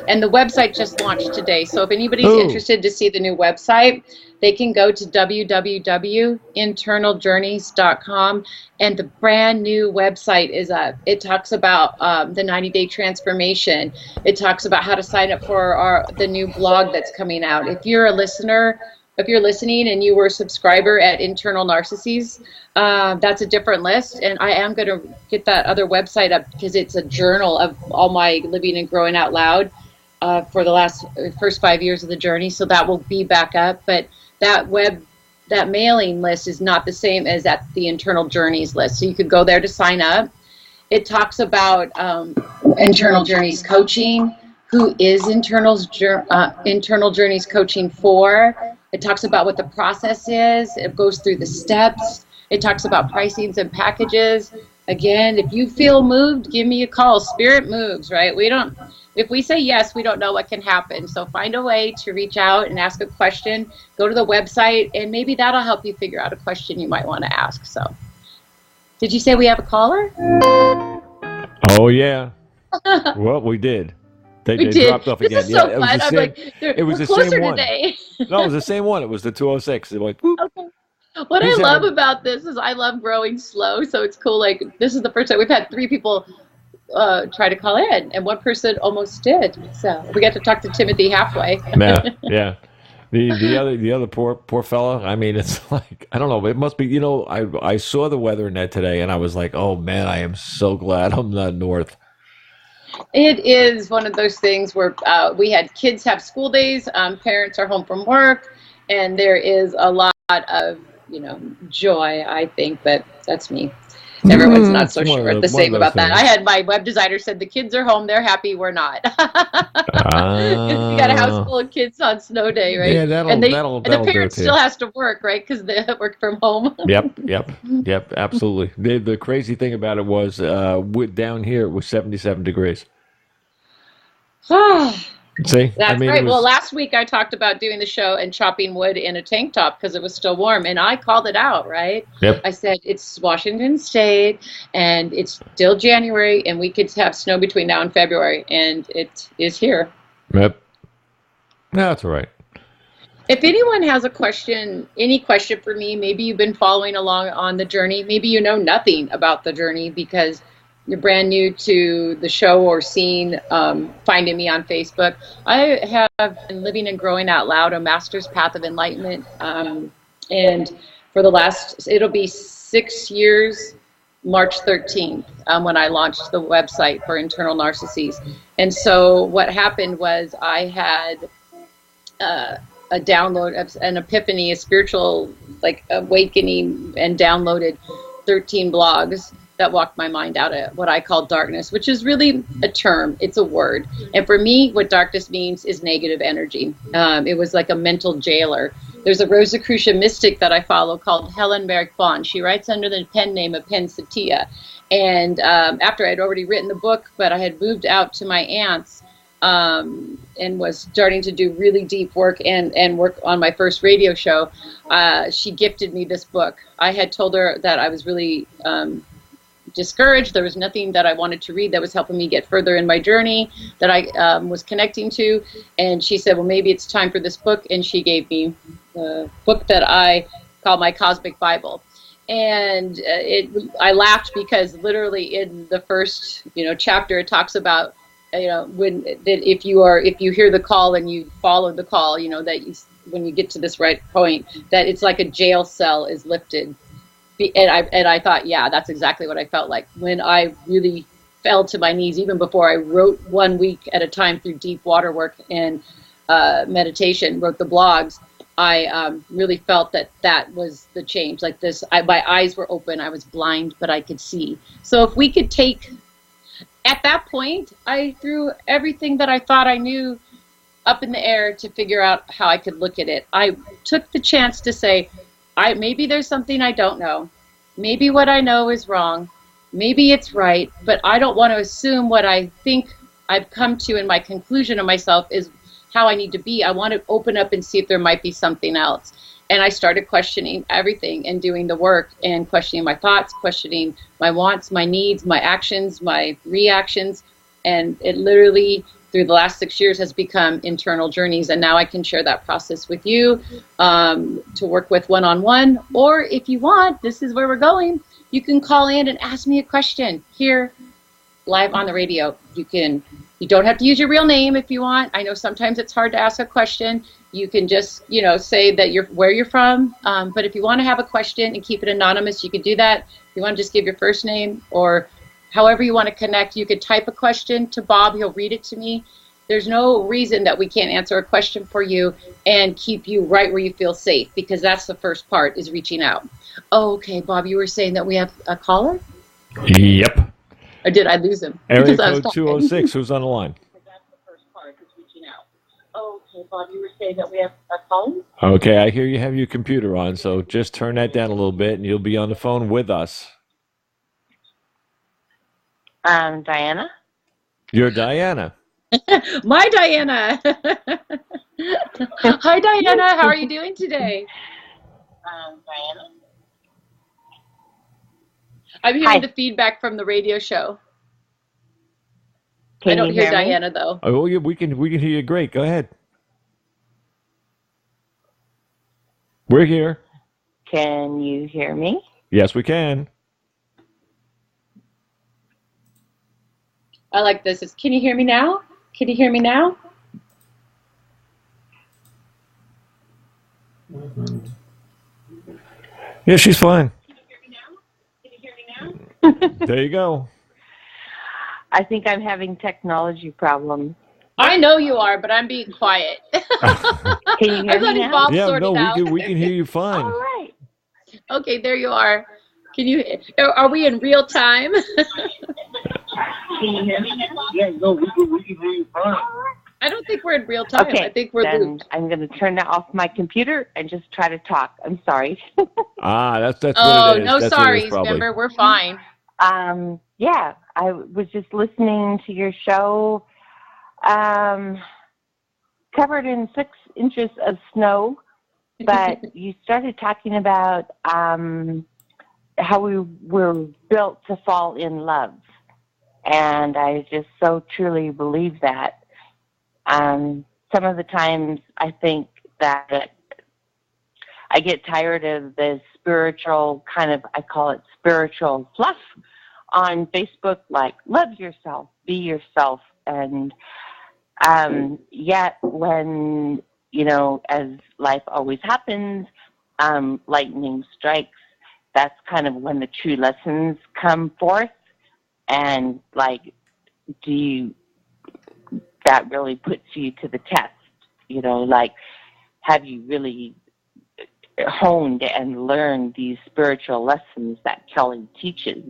and the website just launched today. So if anybody's interested to see the new website, they can go to www.internaljourneys.com, and the brand new website is up. It talks about the 90-day transformation. It talks about how to sign up for the new blog that's coming out. If you're a listener, if you're listening and you were a subscriber at Internal Narcissists, that's a different list. And I am going to get that other website up because it's a journal of all my living and growing out loud for the first 5 years of the journey. So that will be back up. But that mailing list is not the same as at the Internal Journeys list. So you could go there to sign up. It talks about Internal Journeys coaching. Who is Internal Journeys coaching for? It talks about what the process is. It goes through the steps. It talks about pricings and packages. Again, if you feel moved, give me a call. Spirit moves, right? If we say yes, we don't know what can happen. So find a way to reach out and ask a question. Go to the website, and maybe that'll help you figure out a question you might want to ask. So, did you say we have a caller? Oh, yeah. Well, we did. They dropped off again. This is so fun. It was the same one. Today. No, it was the same one. It was the 206. They're like, whoop. Okay. What I love about this is I love growing slow. So it's cool. Like, this is the first time we've had 3 people try to call in, and one person almost did. So we got to talk to Timothy halfway. Yeah. The other poor fella. I mean, it's like, I don't know. It must be. I saw the weather net today, and I was like, oh man, I am so glad I'm not north. It is one of those things where we had kids have school days, parents are home from work, and there is a lot of joy, I think, but that's me. Everyone's not so sure the same about that. I had my web designer said the kids are home, they're happy, we're not. You got a house full of kids on snow day, right? Yeah, and the parents still has to work, right? Because they work from home. Yep, absolutely. The crazy thing about it was down here it was 77 degrees. See, that's right. Well, last week I talked about doing the show and chopping wood in a tank top because it was still warm, and I called it out, right? Yep. I said it's Washington State, and it's still January, and we could have snow between now and February, and it is here. Yep. No, that's all right. If anyone has any question for me, maybe you've been following along on the journey, maybe you know nothing about the journey because you're brand new to the show or finding me on Facebook. I have been living and growing out loud, a master's path of enlightenment. And for it'll be 6 years, March 13th, when I launched the website for Internal Narcissists. And so what happened was I had a download, an epiphany, a spiritual awakening, and downloaded 13 blogs that walked my mind out of what I call darkness, which is really a term. It's a word. And for me, what darkness means is negative energy. It was like a mental jailer there's a Rosicrucian mystic that I follow called Helen Merrick Bond. She writes under the pen name of Pensatia. And after I'd already written the book, but I had moved out to my aunt's and was starting to do really deep work and work on my first radio show, she gifted me this book. I had told her that I was really discouraged. There was nothing that I wanted to read that was helping me get further in my journey that I was connecting to. And she said, well, maybe it's time for this book. And she gave me the book that I call my Cosmic Bible. And I laughed because literally in the first, chapter, it talks about, if you hear the call and you follow the call, when you get to this right point, that it's like a jail cell is lifted. And I thought, yeah, that's exactly what I felt like when I really fell to my knees, even before I wrote 1 week at a time through deep water work and meditation, wrote the blogs. I really felt that was the change. Like this, my eyes were open. I was blind, but I could see. So if we could take, at that point, I threw everything that I thought I knew up in the air to figure out how I could look at it. I took the chance to say, maybe there's something I don't know. Maybe what I know is wrong. Maybe it's right, but I don't want to assume what I think I've come to in my conclusion of myself is how I need to be. I want to open up and see if there might be something else. And I started questioning everything and doing the work and questioning my thoughts, questioning my wants, my needs, my actions, my reactions. And it literally, through the last 6 years, has become internal journeys. And now I can share that process with you to work with one-on-one. Or if you want, this is where we're going. You can call in and ask me a question here live on the radio. You don't have to use your real name if you want. I know sometimes it's hard to ask a question. You can just, say that where you're from. But if you want to have a question and keep it anonymous, you could do that. If you want to just give your first name or however you want to connect, you could type a question to Bob. He'll read it to me. There's no reason that we can't answer a question for you and keep you right where you feel safe, because that's the first part, is reaching out. Oh, okay, Bob, you were saying that we have a caller? Yep. Or did I lose him? Area code 206. Who's on the line? That's the first part, is reaching out. Oh, okay, Bob, you were saying that we have a caller? Okay, I hear you have your computer on, so just turn that down a little bit and you'll be on the phone with us. Diana? You're Diana. My Diana. Hi, Diana. How are you doing today? Diana? I'm hearing the feedback from the radio show. I don't hear Diana, though. Oh, yeah, we can hear you great. Go ahead. We're here. Can you hear me? Yes, we can. I like this. Can you hear me now? Can you hear me now? Yeah, she's fine. Can you hear me now? Can you hear me now? There you go. I think I'm having technology problems. I know you are, but I'm being quiet. Can you hear I'm letting me now? Bob Yeah, sort it out. we can hear you fine. All right. Okay, there you are. Are we in real time? Can you hear me now? Yeah, no, we can hear you fine. I don't think we're in real time. Okay, I think we're then looped. I'm going to turn off my computer and just try to talk. I'm sorry. That's what it is. Oh, no That's sorries, remember, we're fine. Yeah, I was just listening to your show, covered in 6 inches of snow, but you started talking about how we were built to fall in love. And I just so truly believe that. Some of the times I think that I get tired of the spiritual kind of, I call it spiritual fluff on Facebook, like love yourself, be yourself. And yet when, as life always happens, lightning strikes, that's kind of when the true lessons come forth. And that really puts you to the test, have you really honed and learned these spiritual lessons that Kellie teaches?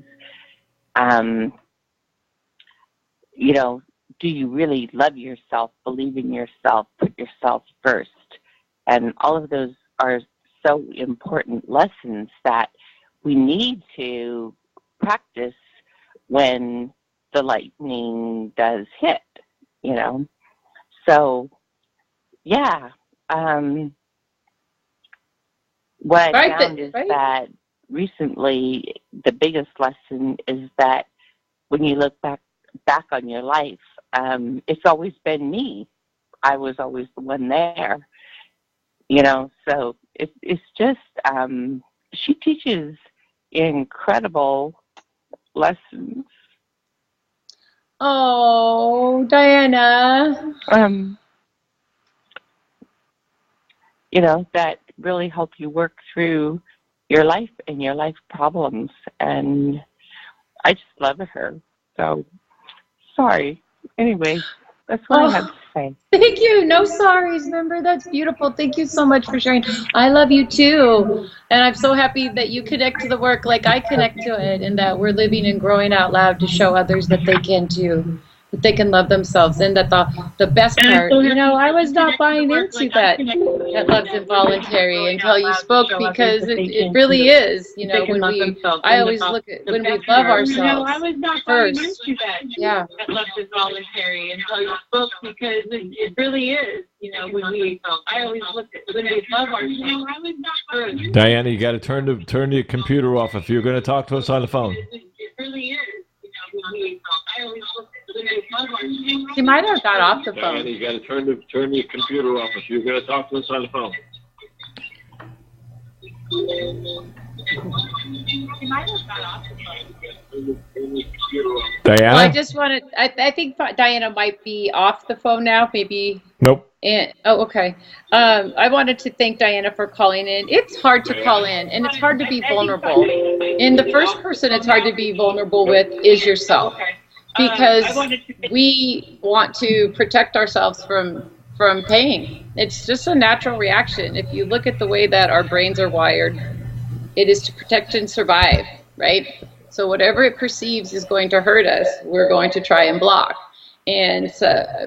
Do you really love yourself, believe in yourself, put yourself first? And all of those are so important lessons that we need to practice when the lightning does hit, you know. So, yeah. What I found is that recently the biggest lesson is that when you look back on your life, it's always been me. I was always the one there, you know. So it's just she teaches incredible lessons. Oh, Diana. You know, that really help you work through your life and your life problems. And I just love her. So, sorry. Anyway, that's what I have to say. Thank you. No sorries, remember? That's beautiful. Thank you so much for sharing. I love you too. And I'm so happy that you connect to the work like I connect to it, and that we're living and growing out loud to show others that they can too, that they can love themselves. And that the best part, you know, I was not buying into that love's involuntary until you spoke, because it really is, you know, when I always look at when we love ourselves first. Yeah. That love is voluntary until you spoke, because it really is, you know, I always look at when we love ourselves first. Diana, you got to turn the computer off if you're going to talk to us on the phone. It really is, you know, I always look at when we love ourselves. She might have got off the phone. Diana, you got to turn the computer off if you're going to talk to us on the phone. Diana? Well, I just wanted, I think Diana might be off the phone now, maybe. Nope. Okay. I wanted to thank Diana for calling in. It's hard to call in, and it's hard to be vulnerable. And the first person it's hard to be vulnerable with is yourself, because we want to protect ourselves from pain. It's just a natural reaction. If you look at the way that our brains are wired, it is to protect and survive, right? So whatever it perceives is going to hurt us, we're going to try and block. And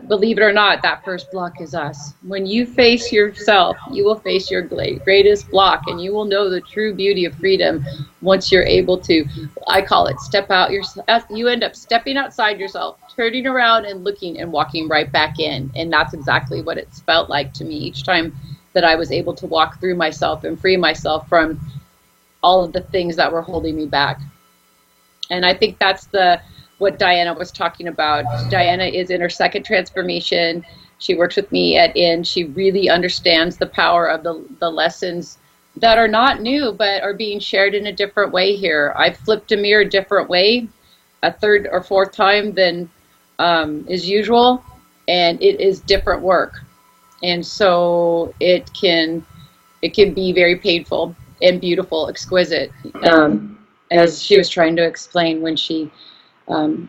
believe it or not, that first block is us. When you face yourself, you will face your greatest block, and you will know the true beauty of freedom once you're able to, I call it, step out yourself. You end up stepping outside yourself, turning around and looking and walking right back in. And that's exactly what it's felt like to me each time that I was able to walk through myself and free myself from all of the things that were holding me back. And I think that's what Diana was talking about. Diana is in her second transformation. She works with me at IN. She really understands the power of the lessons that are not new, but are being shared in a different way here. I've flipped a mirror a different way, a third or fourth time than is usual, and it is different work. And so it can be very painful and beautiful, exquisite, as she was trying to explain when she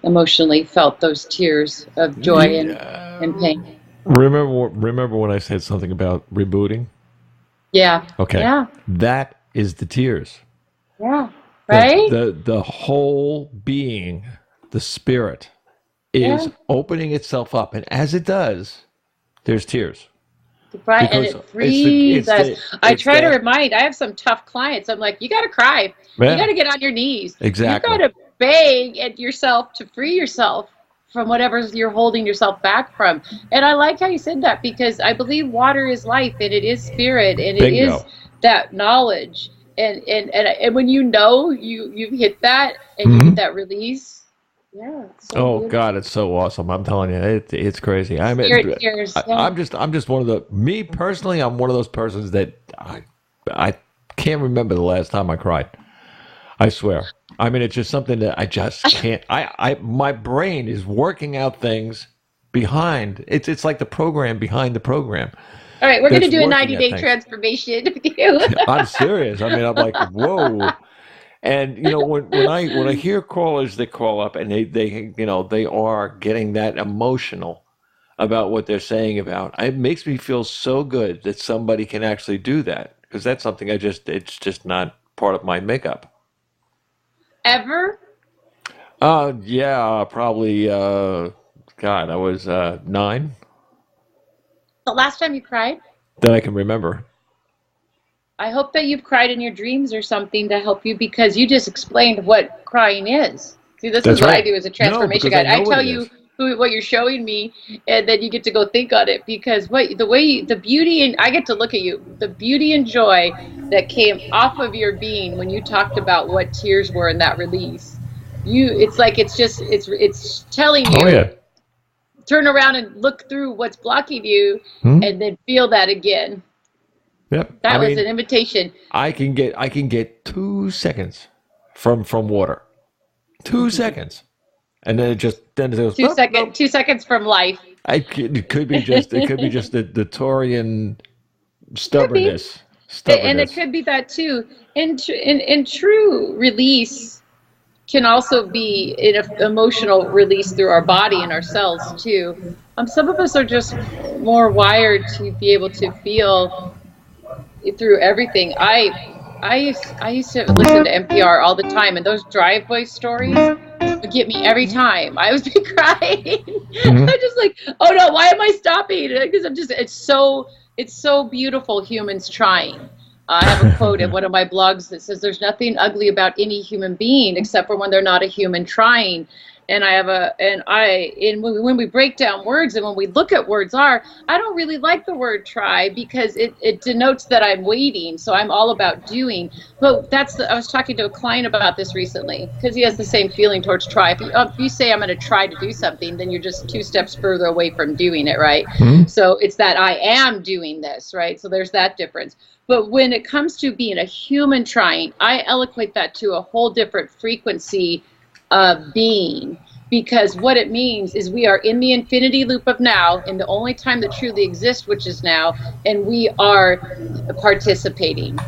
emotionally felt those tears of joy and pain. Remember when I said something about rebooting? Yeah. Okay. Yeah. That is the tears. Yeah. Right? The whole being, the spirit, is opening itself up. And as it does, there's tears. Right, and it frees us. I try to remind, I have some tough clients. I'm like, you got to cry. Yeah. You got to get on your knees. Exactly. You got to beg at yourself to free yourself from whatever you're holding yourself back from. And I like how you said that, because I believe water is life, and it is spirit, and it is that knowledge. And when you know you've hit that, and you get that release. Yeah. So God, it's so awesome. I'm telling you, it's crazy. I'm just one of me personally, I'm one of those persons that I can't remember the last time I cried. I swear. I mean, it's just something that I just can't. My brain is working out things behind. It's like the program behind the program. All right, we're going to do a 90-day transformation with you. I'm serious. I mean, I'm like, whoa. And you know, when I hear callers that call up and they are getting that emotional about what they're saying about, it makes me feel so good that somebody can actually do that, because that's something it's just not part of my makeup. Ever? Yeah, probably. God, I was 9. The last time you cried? That I can remember. I hope that you've cried in your dreams or something to help you, because you just explained what crying is. See, this is what I do as a transformation guide. I tell you what you're showing me, and then you get to go think on it, because the beauty, and I get to look at you, the beauty and joy that came off of your being when you talked about what tears were in that release. It's telling you, turn around and look through what's blocking you, and then feel that again. Yep. That was an invitation. I can get 2 seconds from water. 2 seconds. And then it goes 2 seconds. 2 seconds from life. It could be just the Taurian stubbornness. And it could be that too. And true release can also be an emotional release through our body and our cells too. Some of us are just more wired to be able to feel through everything. I used to listen to NPR all the time, and those driveway stories would get me every time. I was crying. I'm just like, oh no, why am I stopping? Because it's so beautiful, humans trying. I have a quote in one of my blogs that says, "There's nothing ugly about any human being except for when they're not a human trying." And when we break down words and when we look at words I don't really like the word try, because it denotes that I'm waiting. So I'm all about doing. But I was talking to a client about this recently, because he has the same feeling towards try. If you say I'm going to try to do something, then you're just 2 steps further away from doing it, right? So it's that I am doing this, right? So there's that difference. But when it comes to being a human trying, I equate that to a whole different frequency of being, because what it means is we are in the infinity loop of now, in the only time that truly exists, which is now, and we are participating.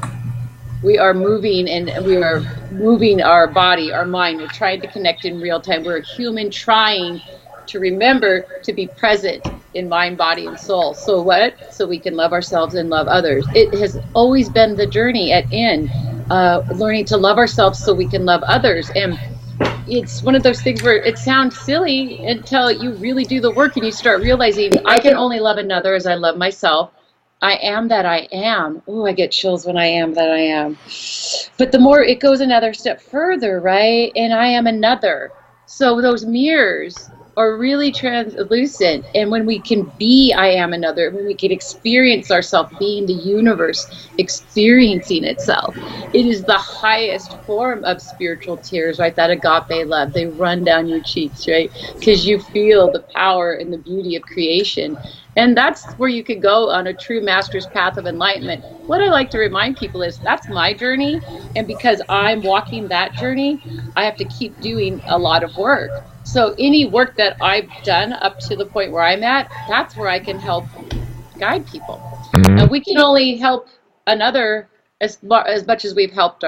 We are moving, and we are moving our body, our mind. We're trying to connect in real time. We're a human trying to remember to be present in mind, body, and soul. So what? So we can love ourselves and love others. It has always been the journey at end, learning to love ourselves so we can love others. And it's one of those things where it sounds silly until you really do the work and you start realizing I can only love another as I love myself. I am that I am. Oh, I get chills when I am that I am. But the more it goes another step further, right? And I am another. So those mirrors are really translucent. And when we can be I am another, when we can experience ourselves being the universe, experiencing itself, it is the highest form of spiritual tears, right? That agape love. They run down your cheeks, right? Because you feel the power and the beauty of creation. And that's where you could go on a true master's path of enlightenment. What I like to remind people is that's my journey. And because I'm walking that journey, I have to keep doing a lot of work. So any work that I've done up to the point where I'm at, that's where I can help guide people. And we can only help another as much as we've help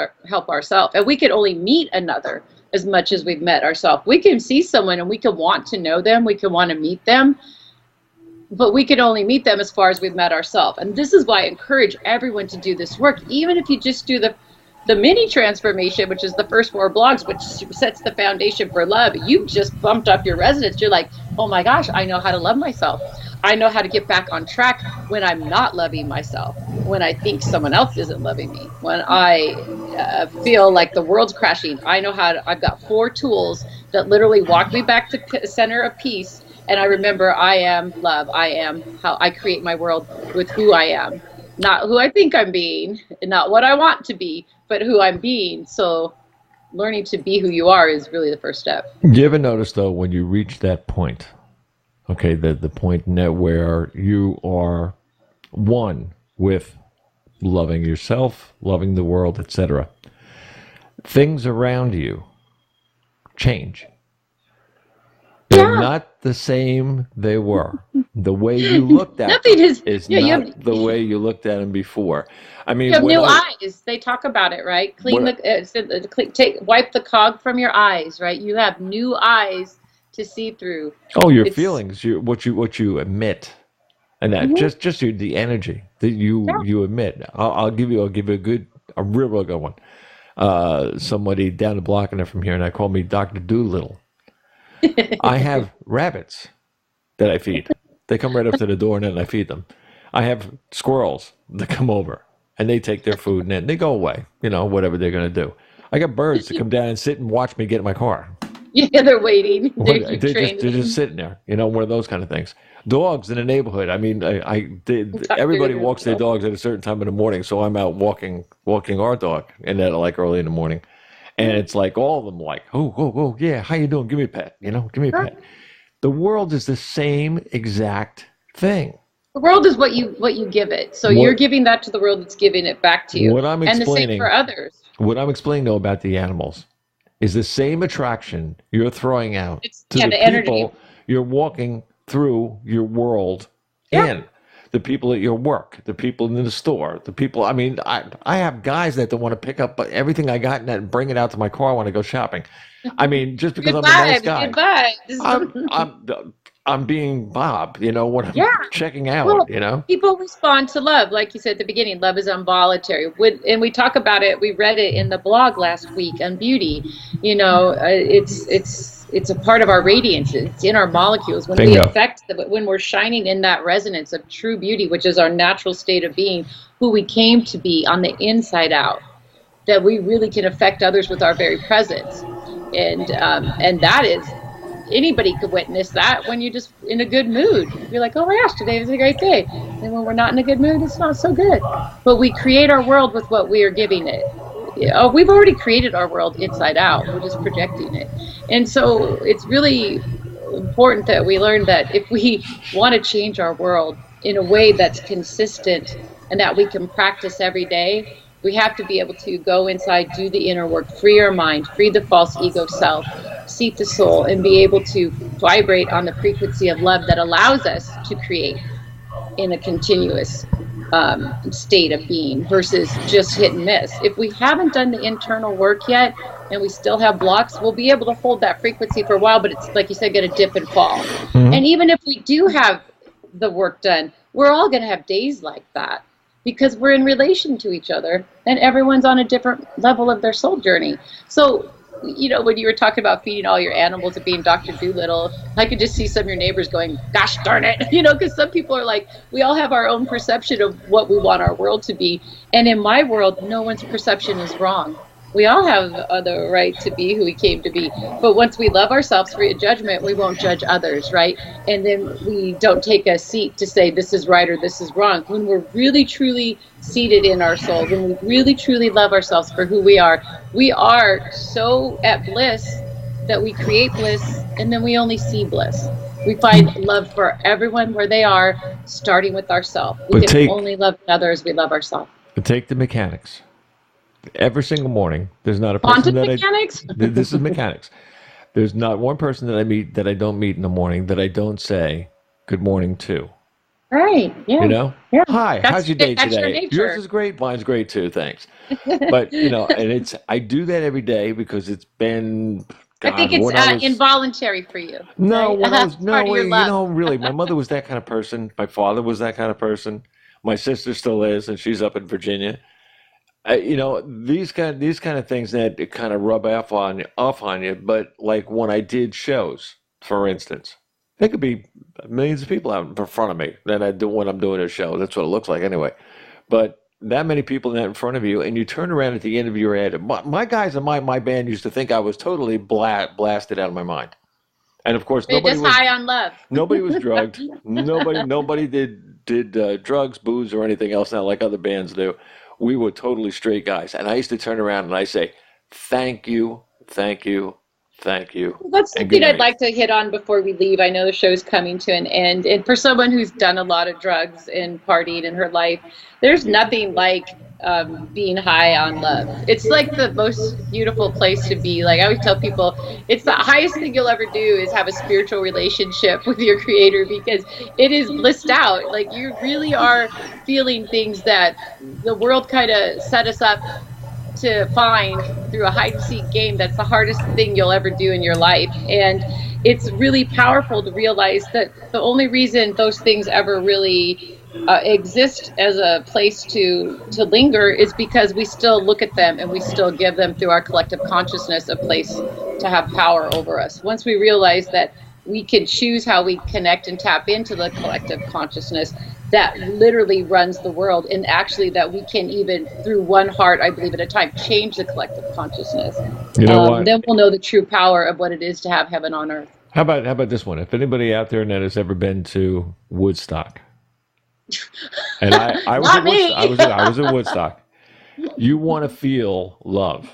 ourselves. And we can only meet another as much as we've met ourselves. We can see someone and we can want to know them. We can want to meet them. But we can only meet them as far as we've met ourselves. And this is why I encourage everyone to do this work. Even if you just do the mini transformation, which is the first 4 blogs, which sets the foundation for love, you've just bumped up your resonance. You're like, oh my gosh, I know how to love myself. I know how to get back on track when I'm not loving myself, when I think someone else isn't loving me, when I feel like the world's crashing. I know I've got 4 tools that literally walk me back to center of peace. And I remember I am love. I am how I create my world with who I am, not who I think I'm being, and not what I want to be, but who I'm being. So learning to be who you are is really the first step. You ever notice, though, when you reach that point, okay, the point where you are one with loving yourself, loving the world, etc., things around you change. They're not the same they were. The way you looked at them is not the way you looked at them before. I mean, you have new eyes. They talk about it, right? Wipe the cog from your eyes, right? You have new eyes to see through. Oh, your feelings, what you emit, and that just the energy that you emit. I'll give you a real good one. Somebody down the block and from here, and I call me Dr. Doolittle. I have rabbits that I feed. They come right up to the door and then I feed them. I have squirrels that come over and they take their food and then they go away, whatever they're going to do. I got birds to come down and sit and watch me get in my car. Yeah, they're waiting. They're just sitting there, one of those kind of things. Dogs in the neighborhood. I mean, everybody walks their dogs at a certain time in the morning, so I'm out walking our dog, and then like early in the morning, and it's like all of them like, oh, yeah, how you doing? Give me a pet, give me a pet. The world is the same exact thing. The world is what you give it. So you're giving that to the world that's giving it back to you. What I'm explaining, and the same for others. What I'm explaining though about the animals is the same attraction you're throwing out to the people energy. You're walking through your world in. The people at your work, the people in the store, the people. I mean, I have guys that don't want to pick up everything I got and bring it out to my car. I want to go shopping. I mean, just because I'm a nice guy. I'm being Bob, when I'm checking out, People respond to love. Like you said at the beginning, love is involuntary. And we talk about it, we read it in the blog last week on beauty. It's a part of our radiance. It's in our molecules. When we affect when we're shining in that resonance of true beauty, which is our natural state of being, who we came to be on the inside out, that we really can affect others with our very presence. And that is, anybody could witness that when you're just in a good mood. You're like, oh my gosh, today was a great day. And when we're not in a good mood, it's not so good. But we create our world with what we are giving it. We've already created our world inside out. We're just projecting it. And so it's really important that we learn that if we want to change our world in a way that's consistent and that we can practice every day, we have to be able to go inside, do the inner work, free our mind, free the false ego self, seat the soul, and be able to vibrate on the frequency of love that allows us to create in a continuous state of being versus just hit and miss. If we haven't done the internal work yet and we still have blocks, we'll be able to hold that frequency for a while, but it's like you said, going to dip and fall. Mm-hmm. And even if we do have the work done, we're all going to have days like that because we're in relation to each other and everyone's on a different level of their soul journey. So, when you were talking about feeding all your animals and being Dr. Doolittle, I could just see some of your neighbors going, gosh darn it, because some people are like, we all have our own perception of what we want our world to be. And in my world, no one's perception is wrong. We all have the right to be who we came to be. But once we love ourselves free of judgment, we won't judge others, right? And then we don't take a seat to say this is right or this is wrong. When we're really, truly seated in our soul, when we really, truly love ourselves for who we are so at bliss that we create bliss and then we only see bliss. We find love for everyone where they are, starting with ourselves. We can only love others we love ourselves. But take the mechanics. Every single morning, there's not a person this is mechanics. There's not one person that I meet that I don't meet in the morning that I don't say good morning to. Right. Yeah. Yeah. Hi. How's your day today? Yours is great. Mine's great too. Thanks. But and I do that every day because it's been. God, I think it's involuntary for you. No, right? Really, my mother was that kind of person. My father was that kind of person. My sister still is, and she's up in Virginia. These kind of things that kind of rub off on you. But like when I did shows, for instance, there could be millions of people out in front of me that I do when I'm doing a show. That's what it looks like anyway. But that many people in front of you, and you turn around at the end of your ad. My guys in my band used to think I was totally blasted out of my mind. And of course, nobody was high on love. Nobody was drugged. nobody did drugs, booze, or anything else now like other bands do. We were totally straight guys. And I used to turn around and I say, thank you, thank you, thank you. That's something I'd like to hit on before we leave. I know the show's coming to an end. And for someone who's done a lot of drugs and partied in her life, there's nothing like being high on love. It's like the most beautiful place to be. Like I always tell people, it's the highest thing you'll ever do is have a spiritual relationship with your creator because it is blissed out. Like you really are feeling things that the world kind of set us up to find through a hide and seek game. That's the hardest thing you'll ever do in your life. And it's really powerful to realize that the only reason those things ever really exist as a place to linger is because we still look at them and we still give them through our collective consciousness a place to have power over us. Once we realize that we can choose how we connect and tap into the collective consciousness, that literally runs the world, and actually that we can even, through one heart, I believe at a time, change the collective consciousness. You know what? Then we'll know the true power of what it is to have heaven on earth. How about this one? If anybody out there that has ever been to Woodstock, and I was Not at me. I was at Woodstock. You want to feel love.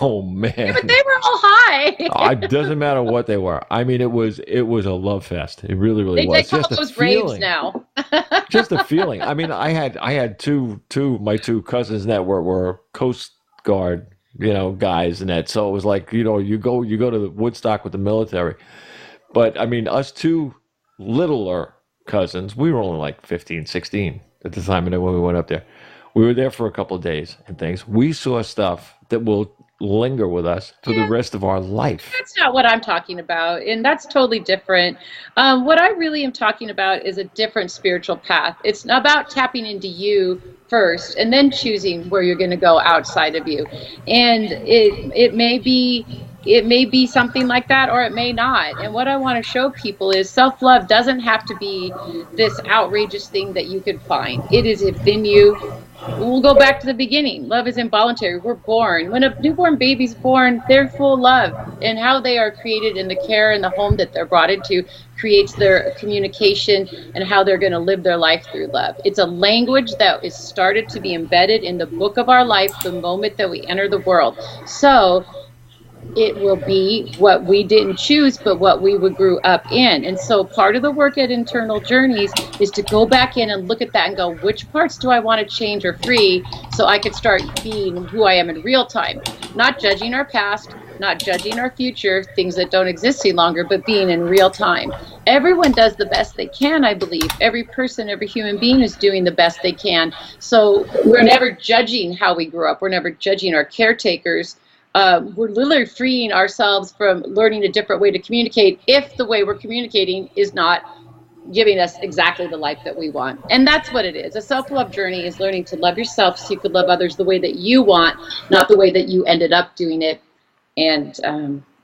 Oh man! Yeah, but they were all high. It doesn't matter what they were. I mean, it was a love fest. It really They was. call Just a those raves feeling. now. Just a feeling. I mean, I had my two cousins that were Coast Guard, guys, and that. So it was like, you go to the Woodstock with the military. But I mean, us two littler cousins, we were only like 15, 16 at the time when we went up there. We were there for a couple of days and things. We saw stuff that will linger with us for the rest of our life. That's not what I'm talking about, and that's totally different. What I really am talking about is a different spiritual path. It's about tapping into you first, and then choosing where you're going to go outside of you. And it may be something like that, or it may not. And what I want to show people is self-love doesn't have to be this outrageous thing that you can find. It is within you. We'll go back to the beginning. Love is involuntary. We're born. When a newborn baby's born, they're full of love. And how they are created in the care and the home that they're brought into creates their communication and how they're going to live their life through love. It's a language that is started to be embedded in the book of our life the moment that we enter the world. So it will be what we didn't choose, but what we grew up in. And so part of the work at Internal Journeys is to go back in and look at that and go, which parts do I want to change or free so I could start being who I am in real time? Not judging our past, not judging our future, things that don't exist any longer, but being in real time. Everyone does the best they can, I believe. Every person, every human being is doing the best they can. So we're never judging how we grew up. We're never judging our caretakers. We're literally freeing ourselves from learning a different way to communicate if the way we're communicating is not giving us exactly the life that we want. And that's what it is. A self-love journey is learning to love yourself so you could love others the way that you want, not the way that you ended up doing it. And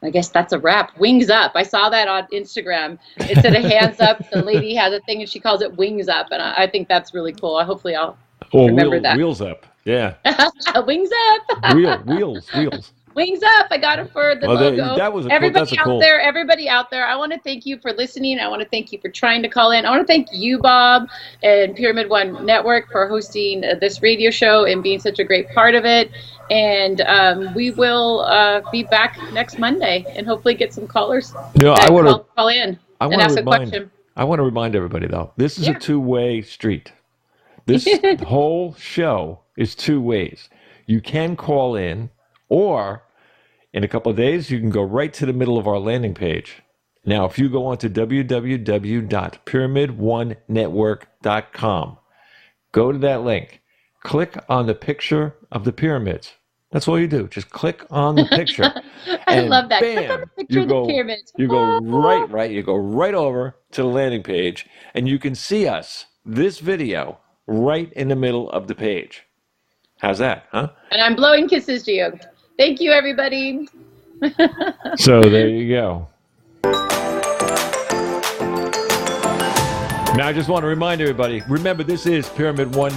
I guess that's a wrap. Wings up. I saw that on Instagram. Instead of hands up, the lady has a thing and she calls it wings up. And I think that's really cool. Hopefully I'll remember that. Wheels up. Yeah. Wings up. Wheels. Wings up. I got it for the logo. That was everybody out there, I want to thank you for listening. I want to thank you for trying to call in. I want to thank you, Bob, and Pyramid One Network for hosting this radio show and being such a great part of it. And we will be back next Monday and hopefully get some callers call in and ask a question. I want to remind everybody, though, this is a two-way street. This whole show is two ways. You can call in, or in a couple of days, you can go right to the middle of our landing page. Now, if you go on to www.pyramid1network.com, go to that link, click on the picture of the pyramids. That's all you do. Just click on the picture. I love that. Bam, click on the picture of the pyramids. You go right. You go right over to the landing page, and you can see us, this video, right in the middle of the page. How's that, huh? And I'm blowing kisses to you. Thank you, everybody. So there you go. Now I just want to remind everybody, remember this is Pyramid One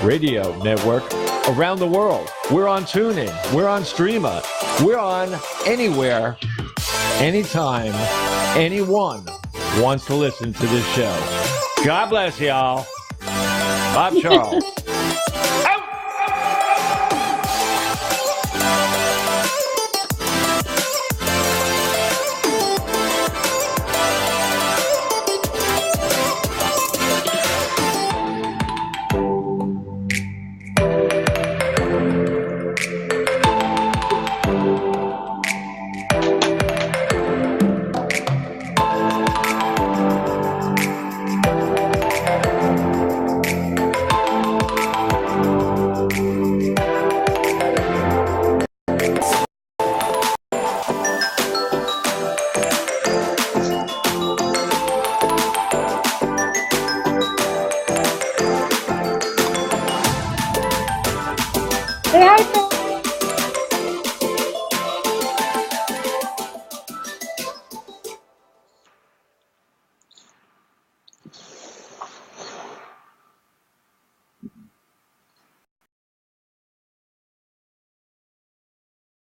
Radio Network around the world. We're on TuneIn. We're on Streama. We're on anywhere, anytime, anyone wants to listen to this show. God bless y'all. Bob Charles. Say hi,